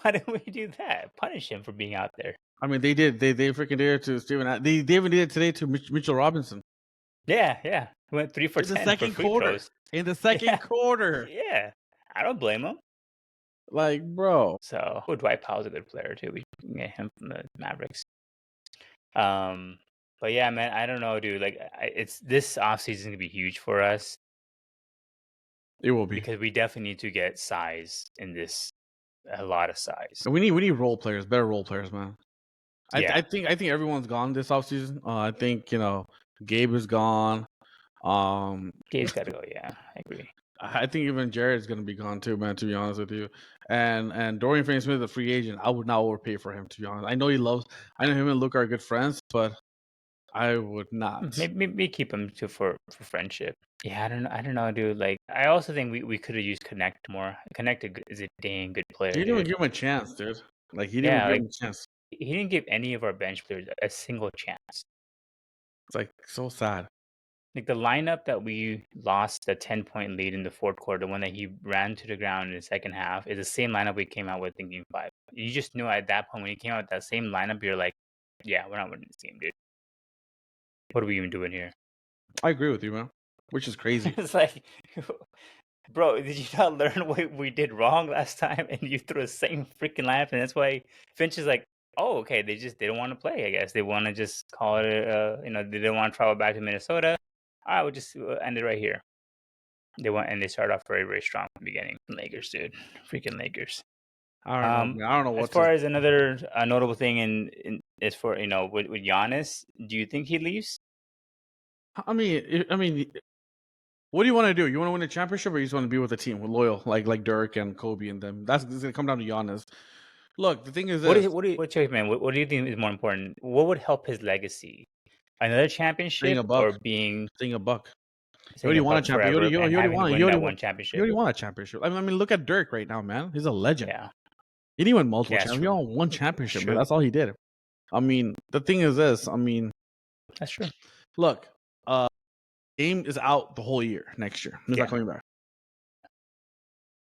why didn't we do that? Punish him for being out there. I mean, they did. They freaking did it to Steven. They even did it today to Mitchell Robinson. Yeah. He went 3 for 10 in the second quarter. In the second quarter. Yeah, I don't blame him. Like, bro. So, Dwight Powell's a good player too. We can get him from the Mavericks. But yeah, man, I don't know, dude. Like, it's this offseason gonna be huge for us. It will be, because we definitely need to get size in this. A lot of size. We need role players, better role players, man. I think everyone's gone this offseason. I think Gabe is gone. Gabe's got to go. Yeah, I agree. I think even Jared's gonna be gone too, man. To be honest with you, and Dorian Finney-Smith, a free agent, I would not overpay for him. To be honest, I know him and Luke are good friends, but I would not. Maybe keep him for friendship. Yeah, I don't know, dude. Like, I also think we could have used Connect more. Connect is a dang good player. He didn't give him a chance, dude. Like, he didn't give him a chance. He didn't give any of our bench players a single chance. It's like so sad. Like, the lineup that we lost the 10-point lead in the fourth quarter, the one that he ran to the ground in the second half, is the same lineup we came out with in Game 5. You just knew at that point when you came out with that same lineup, you're like, yeah, we're not winning this game, dude. What are we even doing here? I agree with you, man. Which is crazy. It's like, bro, did you not learn what we did wrong last time? And you threw the same freaking lineup, and that's why Finch is like, oh, okay, they don't want to play, I guess. They want to just call it, they don't want to travel back to Minnesota. All right, we'll just end it right here. They start off very, very strong from the beginning. Lakers, dude. Freaking Lakers. I don't know what. As far as another notable thing is for with Giannis, do you think he leaves? I mean, what do you want to do? You want to win a championship, or you just want to be with a team with loyal, like Dirk and Kobe and them? It's gonna come down to Giannis. Look, the thing is, what's your man? What do you think is more important? What would help his legacy? Another Staying championship a buck. or being Staying a buck. He staying already a won a buck championship. forever and He already having to won. win that one He championship? already won a championship. I mean, look at Dirk right now, man. He's a legend. Yeah, He didn't win multiple yeah, that's championships. He true. won one That's championship, man. true. That's all he did. I mean, the thing is this. I mean, That's true. look, Dame is out the whole year next year. He's not coming back.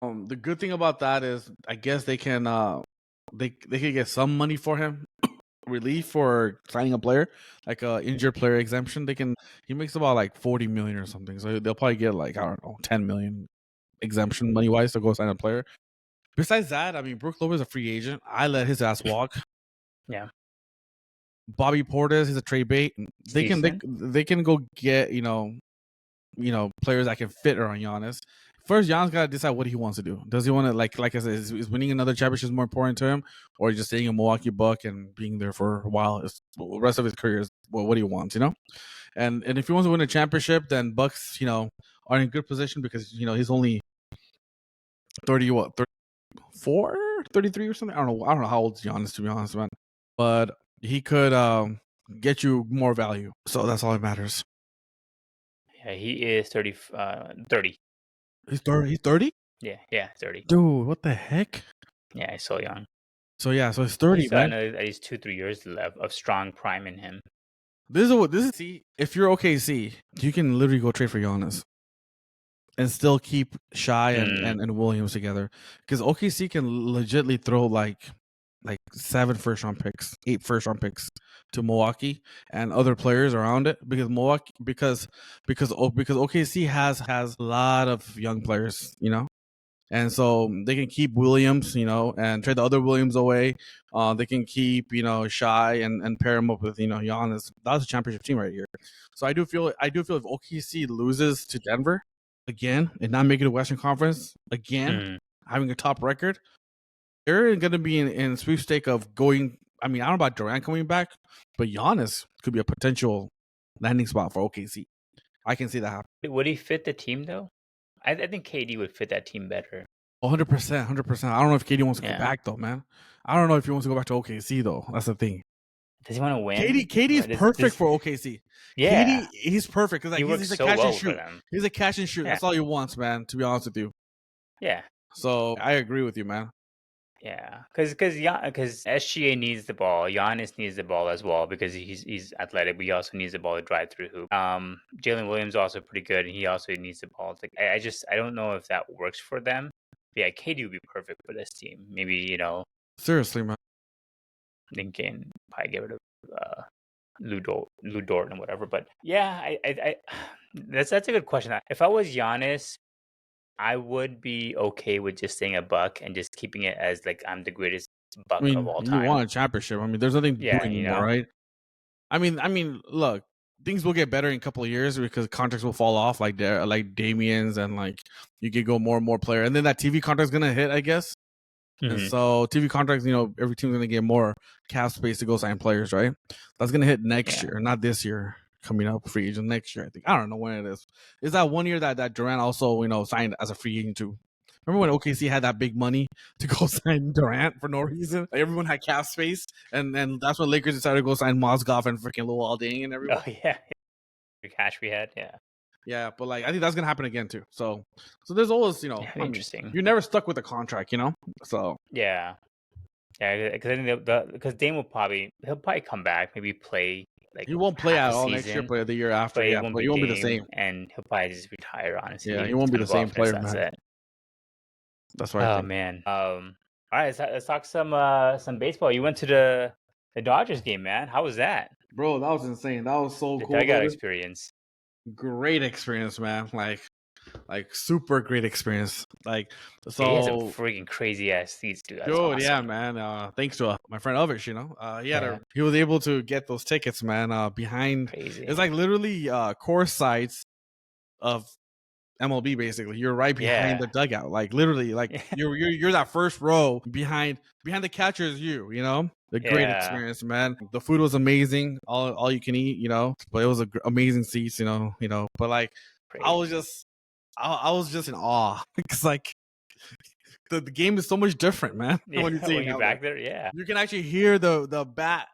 The good thing about that is, I guess they can they can get some money for him, relief for signing a player, like a injured player exemption. He makes about like 40 million or something, so they'll probably get like, I don't know, 10 million exemption money wise to go sign a player. Besides that, I mean, Brook Lopez is a free agent. I let his ass walk. Yeah. Bobby Portis is a trade bait. They can go get players that can fit around Giannis. First, Giannis got to decide what he wants to do. Does he want to, like I said, is winning another championship more important to him, or just staying a Milwaukee Buck and being there for a while? The rest of his career is what he wants, And if he wants to win a championship, then Bucks, are in good position because he's only 34, 33 or something. I don't know how old Giannis, to be honest, man. But he could get you more value, so that's all that matters. Yeah, he is 30. 30. He's 30. He's 30. Yeah, 30. Dude, what the heck? Yeah, he's so young. So he's 30, He's got man. another at least 2-3 years left of strong prime in him. This is. See, if you're OKC, you can literally go trade for Giannis and still keep Shai and Williams together, because OKC can legitly throw like 7 first-round picks, 8 first-round picks to Milwaukee and other players around it, because OKC has a lot of young players, and so they can keep Williams, and trade the other Williams away. They can keep, Shai and pair him up with, Giannis. That's a championship team right here. So I do feel if OKC loses to Denver again and not making the Western Conference again, having a top record, they're going to be in sweepstake of going. I mean, I don't know about Durant coming back, but Giannis could be a potential landing spot for OKC. I can see that happen. Would he fit the team though? I think KD would fit that team better. 100%, 100%. I don't know if KD wants to go back though, man. I don't know if he wants to go back to OKC though. That's the thing. Does he want to win? KD is perfect for OKC. Yeah, KD, he's perfect because he's a catch and shoot. He's a catch and shoot. That's all he wants, man. To be honest with you. Yeah. So I agree with you, man. Yeah, because SGA needs the ball. Giannis needs the ball as well because he's athletic, but he also needs the ball to drive through hoop. Jalen Williams is also pretty good, and he also needs the ball. It's like I don't know if that works for them. But yeah, KD would be perfect for this team. Maybe Seriously, man. They can probably get rid of Lou Dort and whatever. But yeah, I that's a good question. If I was Giannis, I would be okay with just staying a Buck and just keeping it as like I'm the greatest Buck of all time. You want a championship. I mean, there's nothing to do anymore, right? I mean, look, things will get better in a couple of years because contracts will fall off like Damian's, and like you could go more and more player, and then that TV contract's gonna hit, I guess. And so TV contracts, every team's gonna get more cap space to go sign players, right? That's gonna hit next year, not this year. Coming up free agent next year, I think. I don't know when it is. Is that 1 year that Durant also signed as a free agent too? Remember when OKC had that big money to go sign Durant for no reason? Like, everyone had cap space, and that's when Lakers decided to go sign Mozgov and freaking Luol Deng and everyone. Oh yeah, the cash we had, yeah. But like, I think that's gonna happen again too. So there's always interesting. You're never stuck with a contract, So because Dame he'll probably come back, maybe play. Like he won't play at all next year, but the year after. But but he won't be the same. And he'll probably just retire, honestly. Yeah, he won't be the same player, man. That's right. Oh man. All right, let's talk some baseball. You went to the Dodgers game, man. How was that? Bro, that was insane. That was so cool. I got experience. Great experience, man. Like super great experience. Like, so he has some freaking crazy ass seats, dude. That's awesome. Yeah, man. Thanks to my friend Elvish, he was able to get those tickets, man. Behind, crazy. It's like literally course sides of MLB. Basically, you're right behind the dugout. Like literally, like you're that first row behind the catcher is you. The great experience, man. The food was amazing. All you can eat, but it was amazing seats, But like, crazy. I was just in awe because like the game is so much different, man. When you're back there, you can actually hear the bat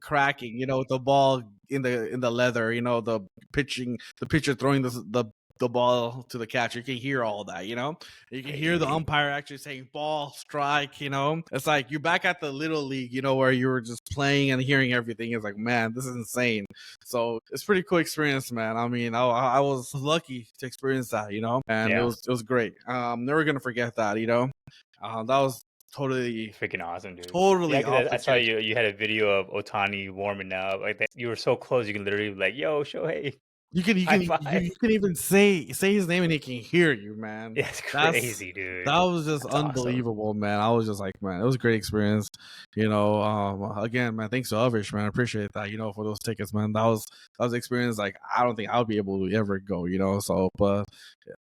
cracking, with the ball in the leather, the pitcher throwing the ball to the catcher. You can hear all that, you can hear the Crazy. umpire actually saying ball, strike. It's like you're back at the little league, where you were just playing and hearing everything. It's like, man, this is insane. So it's pretty cool experience, man. I mean, I was lucky to experience that, and Yeah. it was great. Never gonna forget that, that was totally Freaking awesome, dude. totally Yeah, off because the I saw chain. you had a video of Otani warming up. Like that, you were so close. You can literally be like, "Yo, Shohei, You can high five." you can even say his name and he can hear you, man. Yeah, it's That's crazy, dude. that was just That's awesome. unbelievable, man. I was just like, man, it was a great experience. Again, man, thanks to Elvish, man. I appreciate that, for those tickets, man. That was an experience like I don't think I'll be able to ever go, So, but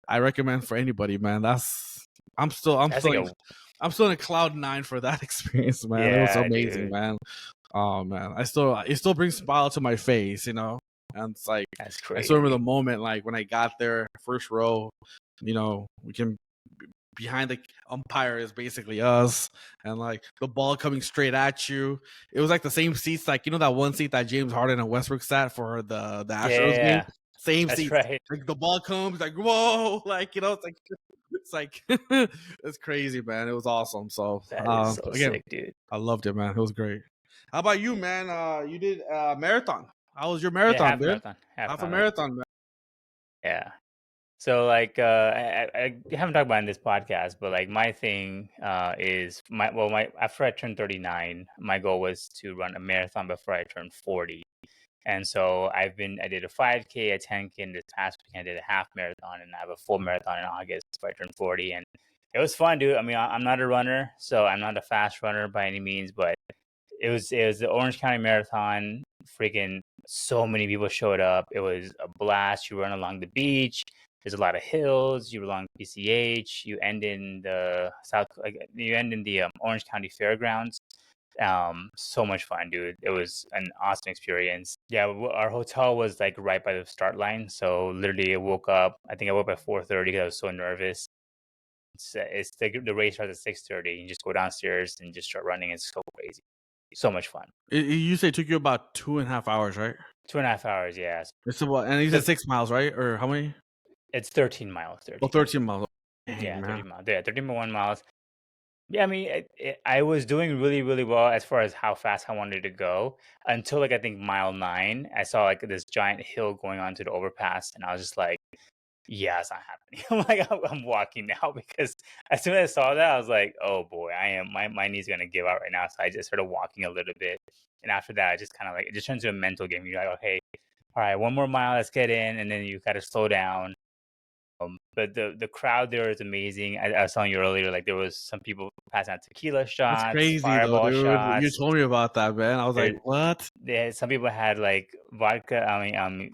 I recommend for anybody, man. I'm still That's like a I'm still in cloud nine for that experience, man. It was yeah, amazing, dude. man. Oh man, it still brings a smile to my face, And it's like That's I still remember crazy. the moment, like when I got there, first row. We can behind the umpire is basically us, and like the ball coming straight at you. It was like the same seats, like that one seat that James Harden and Westbrook sat for the Astros game. Yeah, Same that's seats. right. Like the ball comes, like whoa, like it's like it's crazy, man. It was awesome. So That is so again, sick, dude. I loved it, man. It was great. How about you, man? You did marathon. How was your Yeah, marathon, half dude? marathon, half Half a marathon. marathon, man. Yeah. So like I haven't talked about it in this podcast, but like my thing is my after I turned 39, my goal was to run a marathon before I turned 40. And so I did a 5K, a 10K, and this past weekend I did a half marathon, and I have a full marathon in August before I turn 40. And it was fun, dude. I mean, I'm not a runner, so I'm not a fast runner by any means, but it was the Orange County Marathon. Freaking so many people showed up. It was a blast. You run along the beach. There's a lot of hills. You run along PCH. You end in the Orange County Fairgrounds. So much fun, dude. It was an awesome experience. Yeah, our hotel was like right by the start line. So literally, I woke up. I think I woke up at 4:30 because I was so nervous. It's the race starts at 6:30. You just go downstairs and just start running. It's so crazy. So much fun. You say it took you about 2.5 hours, right? 2.5 hours, yeah. It's about, and you said 6 miles, right? Or how many? It's 13 miles. Oh, 13. 13 miles. Dang, Yeah, man. 13 miles. Yeah, 13.1 miles. Yeah, I mean, I was doing really, really well as far as how fast I wanted to go until like I think mile 9. I saw like this giant hill going onto the overpass, and I was just like, yeah, it's not happening. I'm like, I'm walking now because as soon as I saw that, I was like, oh boy, my knee's gonna give out right now. So I just started walking a little bit, and after that, I just kind of like it just turns into a mental game. You're like, okay, all right, one more mile, let's get in, and then you got to slow down. But the crowd there is amazing. I was telling you earlier, like there was some people passing out tequila That's shots, crazy, though, fireball dude. You shots. told me about that, man. I was like, There, what? some people had like vodka.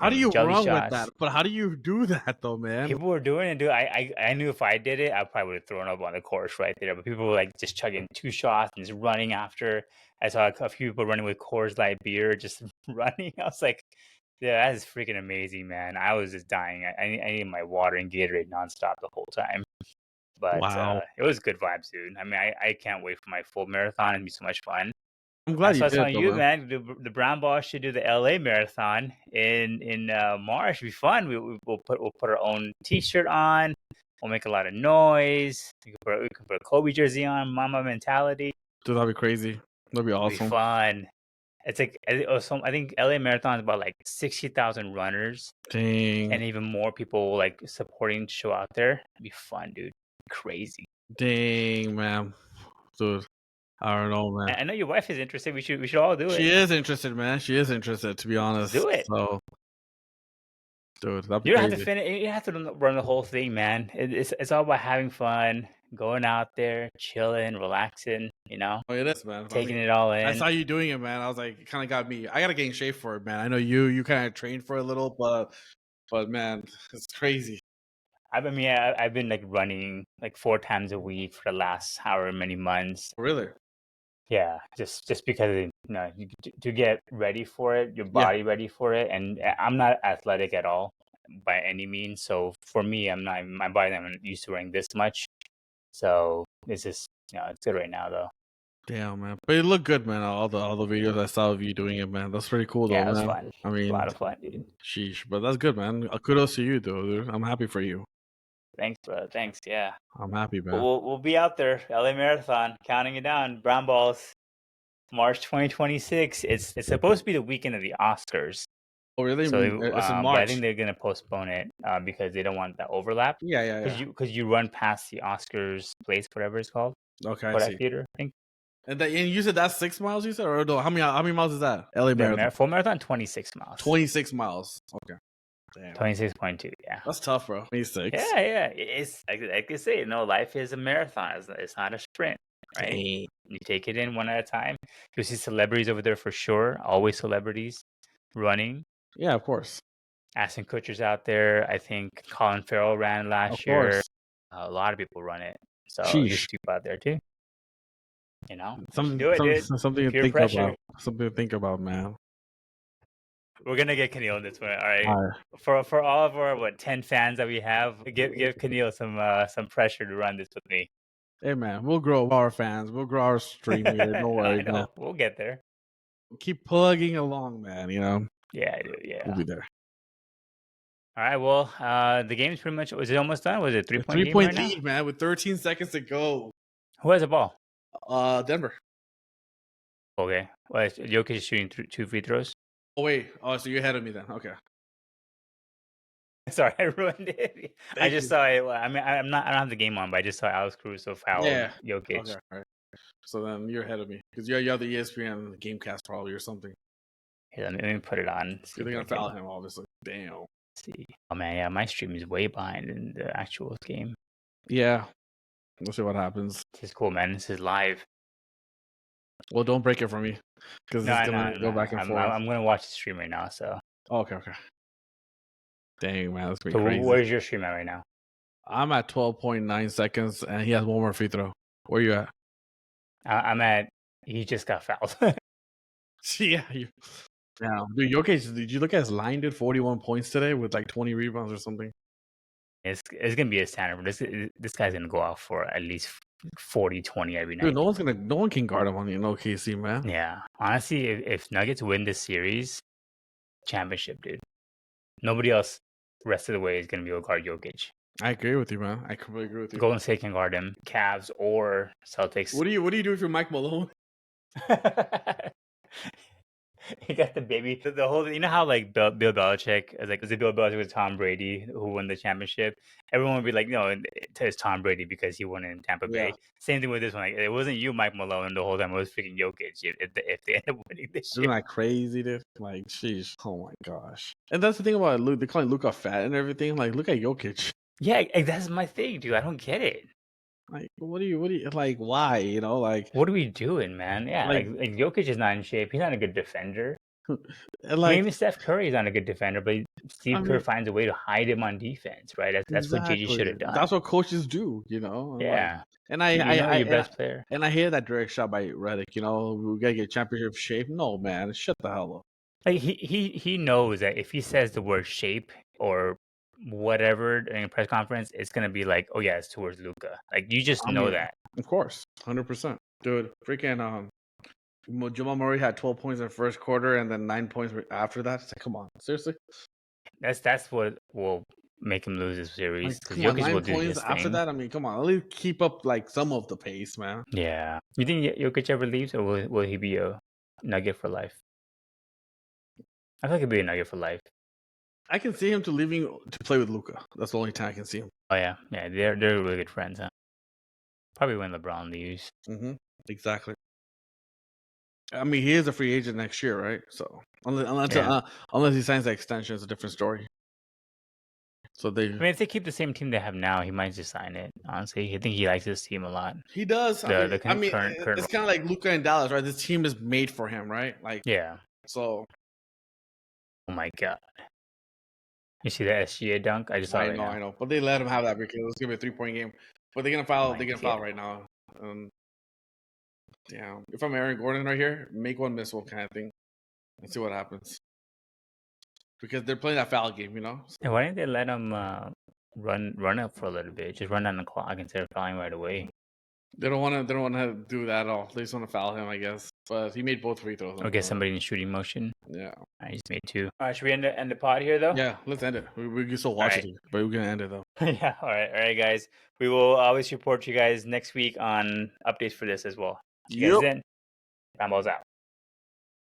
How do you Jelly run with shots. that? But how do you do that, though, man? People were doing it, dude. I knew if I did it, I probably would have thrown up on the course right there. But people were like just chugging 2 shots and just running after. I saw a few people running with Coors Light beer, just running. I was like, yeah, that is freaking amazing, man. I was just dying. I needed my water and Gatorade nonstop the whole time. But Wow. it was good vibes, dude. I mean, I can't wait for my full marathon. It'd be so much fun. I'm glad That's you what I was did, telling though, you, man. man. The Brown Boss should do the LA marathon in March. It'd be fun. We'll put our own T-shirt on. We'll make a lot of noise. We can put a Kobe jersey on. Mama mentality. Dude, that'd be crazy. That'd be It'll be awesome. fun. It's like I think LA Marathon is about like 60,000 runners Dang. and even more people like supporting the show out there. It'd be fun, dude. Crazy. Dang, man. Dude, I don't know, man. I know your wife is interested. We should all do it. She is interested, man. She is interested, to be Let's honest. do it. So, dude, that'd be You don't have to crazy. finish. You don't have to run the whole thing, man. It's all about having fun, going out there, chilling, relaxing. Oh, it is, man. I Taking mean, it all I in. saw you doing it, man. I was like, it kind of got me. I gotta get in shape for it, man. I know you kind of trained for a little, but man, it's crazy. I've been like running like 4 times a week for the last however many months. Really? Yeah, just because to get ready for it, your Yeah. body ready for it, and I'm not athletic at all by any means. So for me, I'm not my body. I'm not used to wearing this much. So it's just it's good right now though. Damn, man. But it looked good, man. All the videos I saw of you doing it, man. That's pretty cool, Yeah, though, it was man. fun. I A mean, lot of fun, dude. sheesh. But that's good, man. Kudos to you, though, dude. I'm happy for you. Thanks, bro. Thanks. Yeah. I'm happy, But man. we'll be out there, LA Marathon, counting it down. Brown balls, March 2026. It's supposed to be the weekend of the Oscars. Oh, really? So, It's in but I think March. they're gonna postpone it because they don't want that overlap. Yeah, yeah, yeah. Because you run past the Oscars place, whatever it's called, Okay, I Kodak see. Theater, I think. And you said that's 6 miles, you said? Or no, how many miles is that? LA Marathon. Full marathon, 26 miles. 26 miles. Okay. Damn. 26.2. Yeah. That's tough, bro. 26. Yeah. It's like I say, life is a marathon. It's not a sprint, right? Dang. You take it in one at a time. You'll see celebrities over there for sure. Always celebrities running. Yeah, of course. Ashton Kutcher's out there. I think Colin Farrell ran last year. Course. A lot of people run it. So Sheesh. you people out there too. You Something, should do it, dude. something to Peer think pressure. about. Something to think about, man. We're gonna get Kenil in this one, all right? All right. For all of our 10 fans that we have, give Kenil some pressure to run this with me. Hey, man, we'll grow our fans. We'll grow our stream here. No worries, man. We'll get there. Keep plugging along, man. You know. Yeah, dude. Yeah. We'll be there. All right. Well, the game's pretty much. Was it almost done? Was it a 3-point game 3-point right lead, man, with 13 seconds to go. Who has the ball? Denver. Okay. Well, Jokic is shooting 2 free throws. Oh wait. Oh, so you're ahead of me then. Okay. Sorry, I ruined it. I just saw it. I mean, I don't have the game on, but I just saw Alex Caruso foul Jokic. Okay. All right. So then you're ahead of me because you have the ESPN Gamecast probably or something. Here, let me put it on. You're gonna foul him, obviously. Damn. Let's see. Oh man, yeah, my stream is way behind in the actual game. Yeah. We'll see what happens. This is cool, man. This is live. Well, don't break it for me because it's gonna go back and forth. I'm gonna watch the stream right now. So. Oh, okay. Dang, man, that's pretty crazy. Where's your stream at right now? I'm at 12.9 seconds, and he has one more free throw. Where you at? I'm at. He just got fouled. Yeah. Dude, Jokic, did you look at his line, dude? 41 points today with like 20 rebounds or something. It's gonna be a standard. This guy's gonna go out for at least 40, 20 every night. Dude, no one can guard him on OKC, man. Yeah, honestly, if Nuggets win this series, championship, dude. Nobody else the rest of the way is gonna be able to guard Jokic. I agree with you, man. I completely agree with you. Golden State can guard him. Cavs or Celtics. What do you do if you're Mike Malone? He got the baby. The whole, you know how like Bill Belichick, was it Bill Belichick with Tom Brady who won the championship? Everyone would be like, no, it's Tom Brady because he won in Tampa Bay. Same thing with this one. Like, it wasn't you, Mike Malone, the whole time. It was freaking Jokic. If they end up winning this shit. Isn't that crazy, dude? Like, sheesh. Oh my gosh. And that's the thing about Luke. They call Luka fat and everything. Like, look at Jokic. Yeah, that's my thing, dude. I don't get it. Like, what do you like? Why? You know, like, what are we doing, man? Yeah, like Jokic is not in shape. He's not a good defender. Like, even Steph Curry is not a good defender, but Steve Kerr finds a way to hide him on defense, right? That's what JJ should have done. That's what coaches do, you know. Yeah, and I your best player. And I hear that direct shot by Redick. You know, we gotta get championship shape. No, man, shut the hell up. Like he knows that if he says the word shape or whatever in a press conference, it's gonna be like, oh yeah, it's towards Luka. Like you just know that. Of course, 100%, dude. Freaking Jamal Murray had 12 points in the first quarter and then 9 points after that. It's like, come on, seriously. That's what will make him lose this series. Like, come on, 9 points after that. I mean, come on, at least keep up like some of the pace, man. Yeah. You think Jokic ever leaves, or will he be a Nugget for life? I feel like he'll be a Nugget for life. I can see him leaving to play with Luka. That's the only time I can see him. Oh yeah, they're really good friends, huh? Probably when LeBron leaves. Mm-hmm. Exactly. I mean, he is a free agent next year, right? So unless he signs the extension, it's a different story. So I mean, if they keep the same team they have now, he might just sign it. Honestly, I think he likes this team a lot. He does. Current it's kind of like Luka in Dallas, right? This team is made for him, right? Like, yeah. So, oh my god, you see that SGA dunk? I just saw it. I know, but they let him have that because it was gonna be a 3-point game. But they're gonna foul. They're gonna foul right now. Yeah, if I'm Aaron Gordon right here, make one, miss one kind of thing, and see what happens. Because they're playing that foul game, you know. So. Why didn't they let him run up for a little bit? Just run down the clock instead of fouling right away. They don't want to do that at all. They just want to foul him, I guess. But he made both free throws. Okay, somebody in shooting motion. Yeah. I just made 2. All right, should we end the pod here though? Yeah, let's end it. We can still watch it, but we're gonna end it though. Yeah. All right, guys. We will always report you guys next week on updates for this as well. See you guys then. Rambo's out.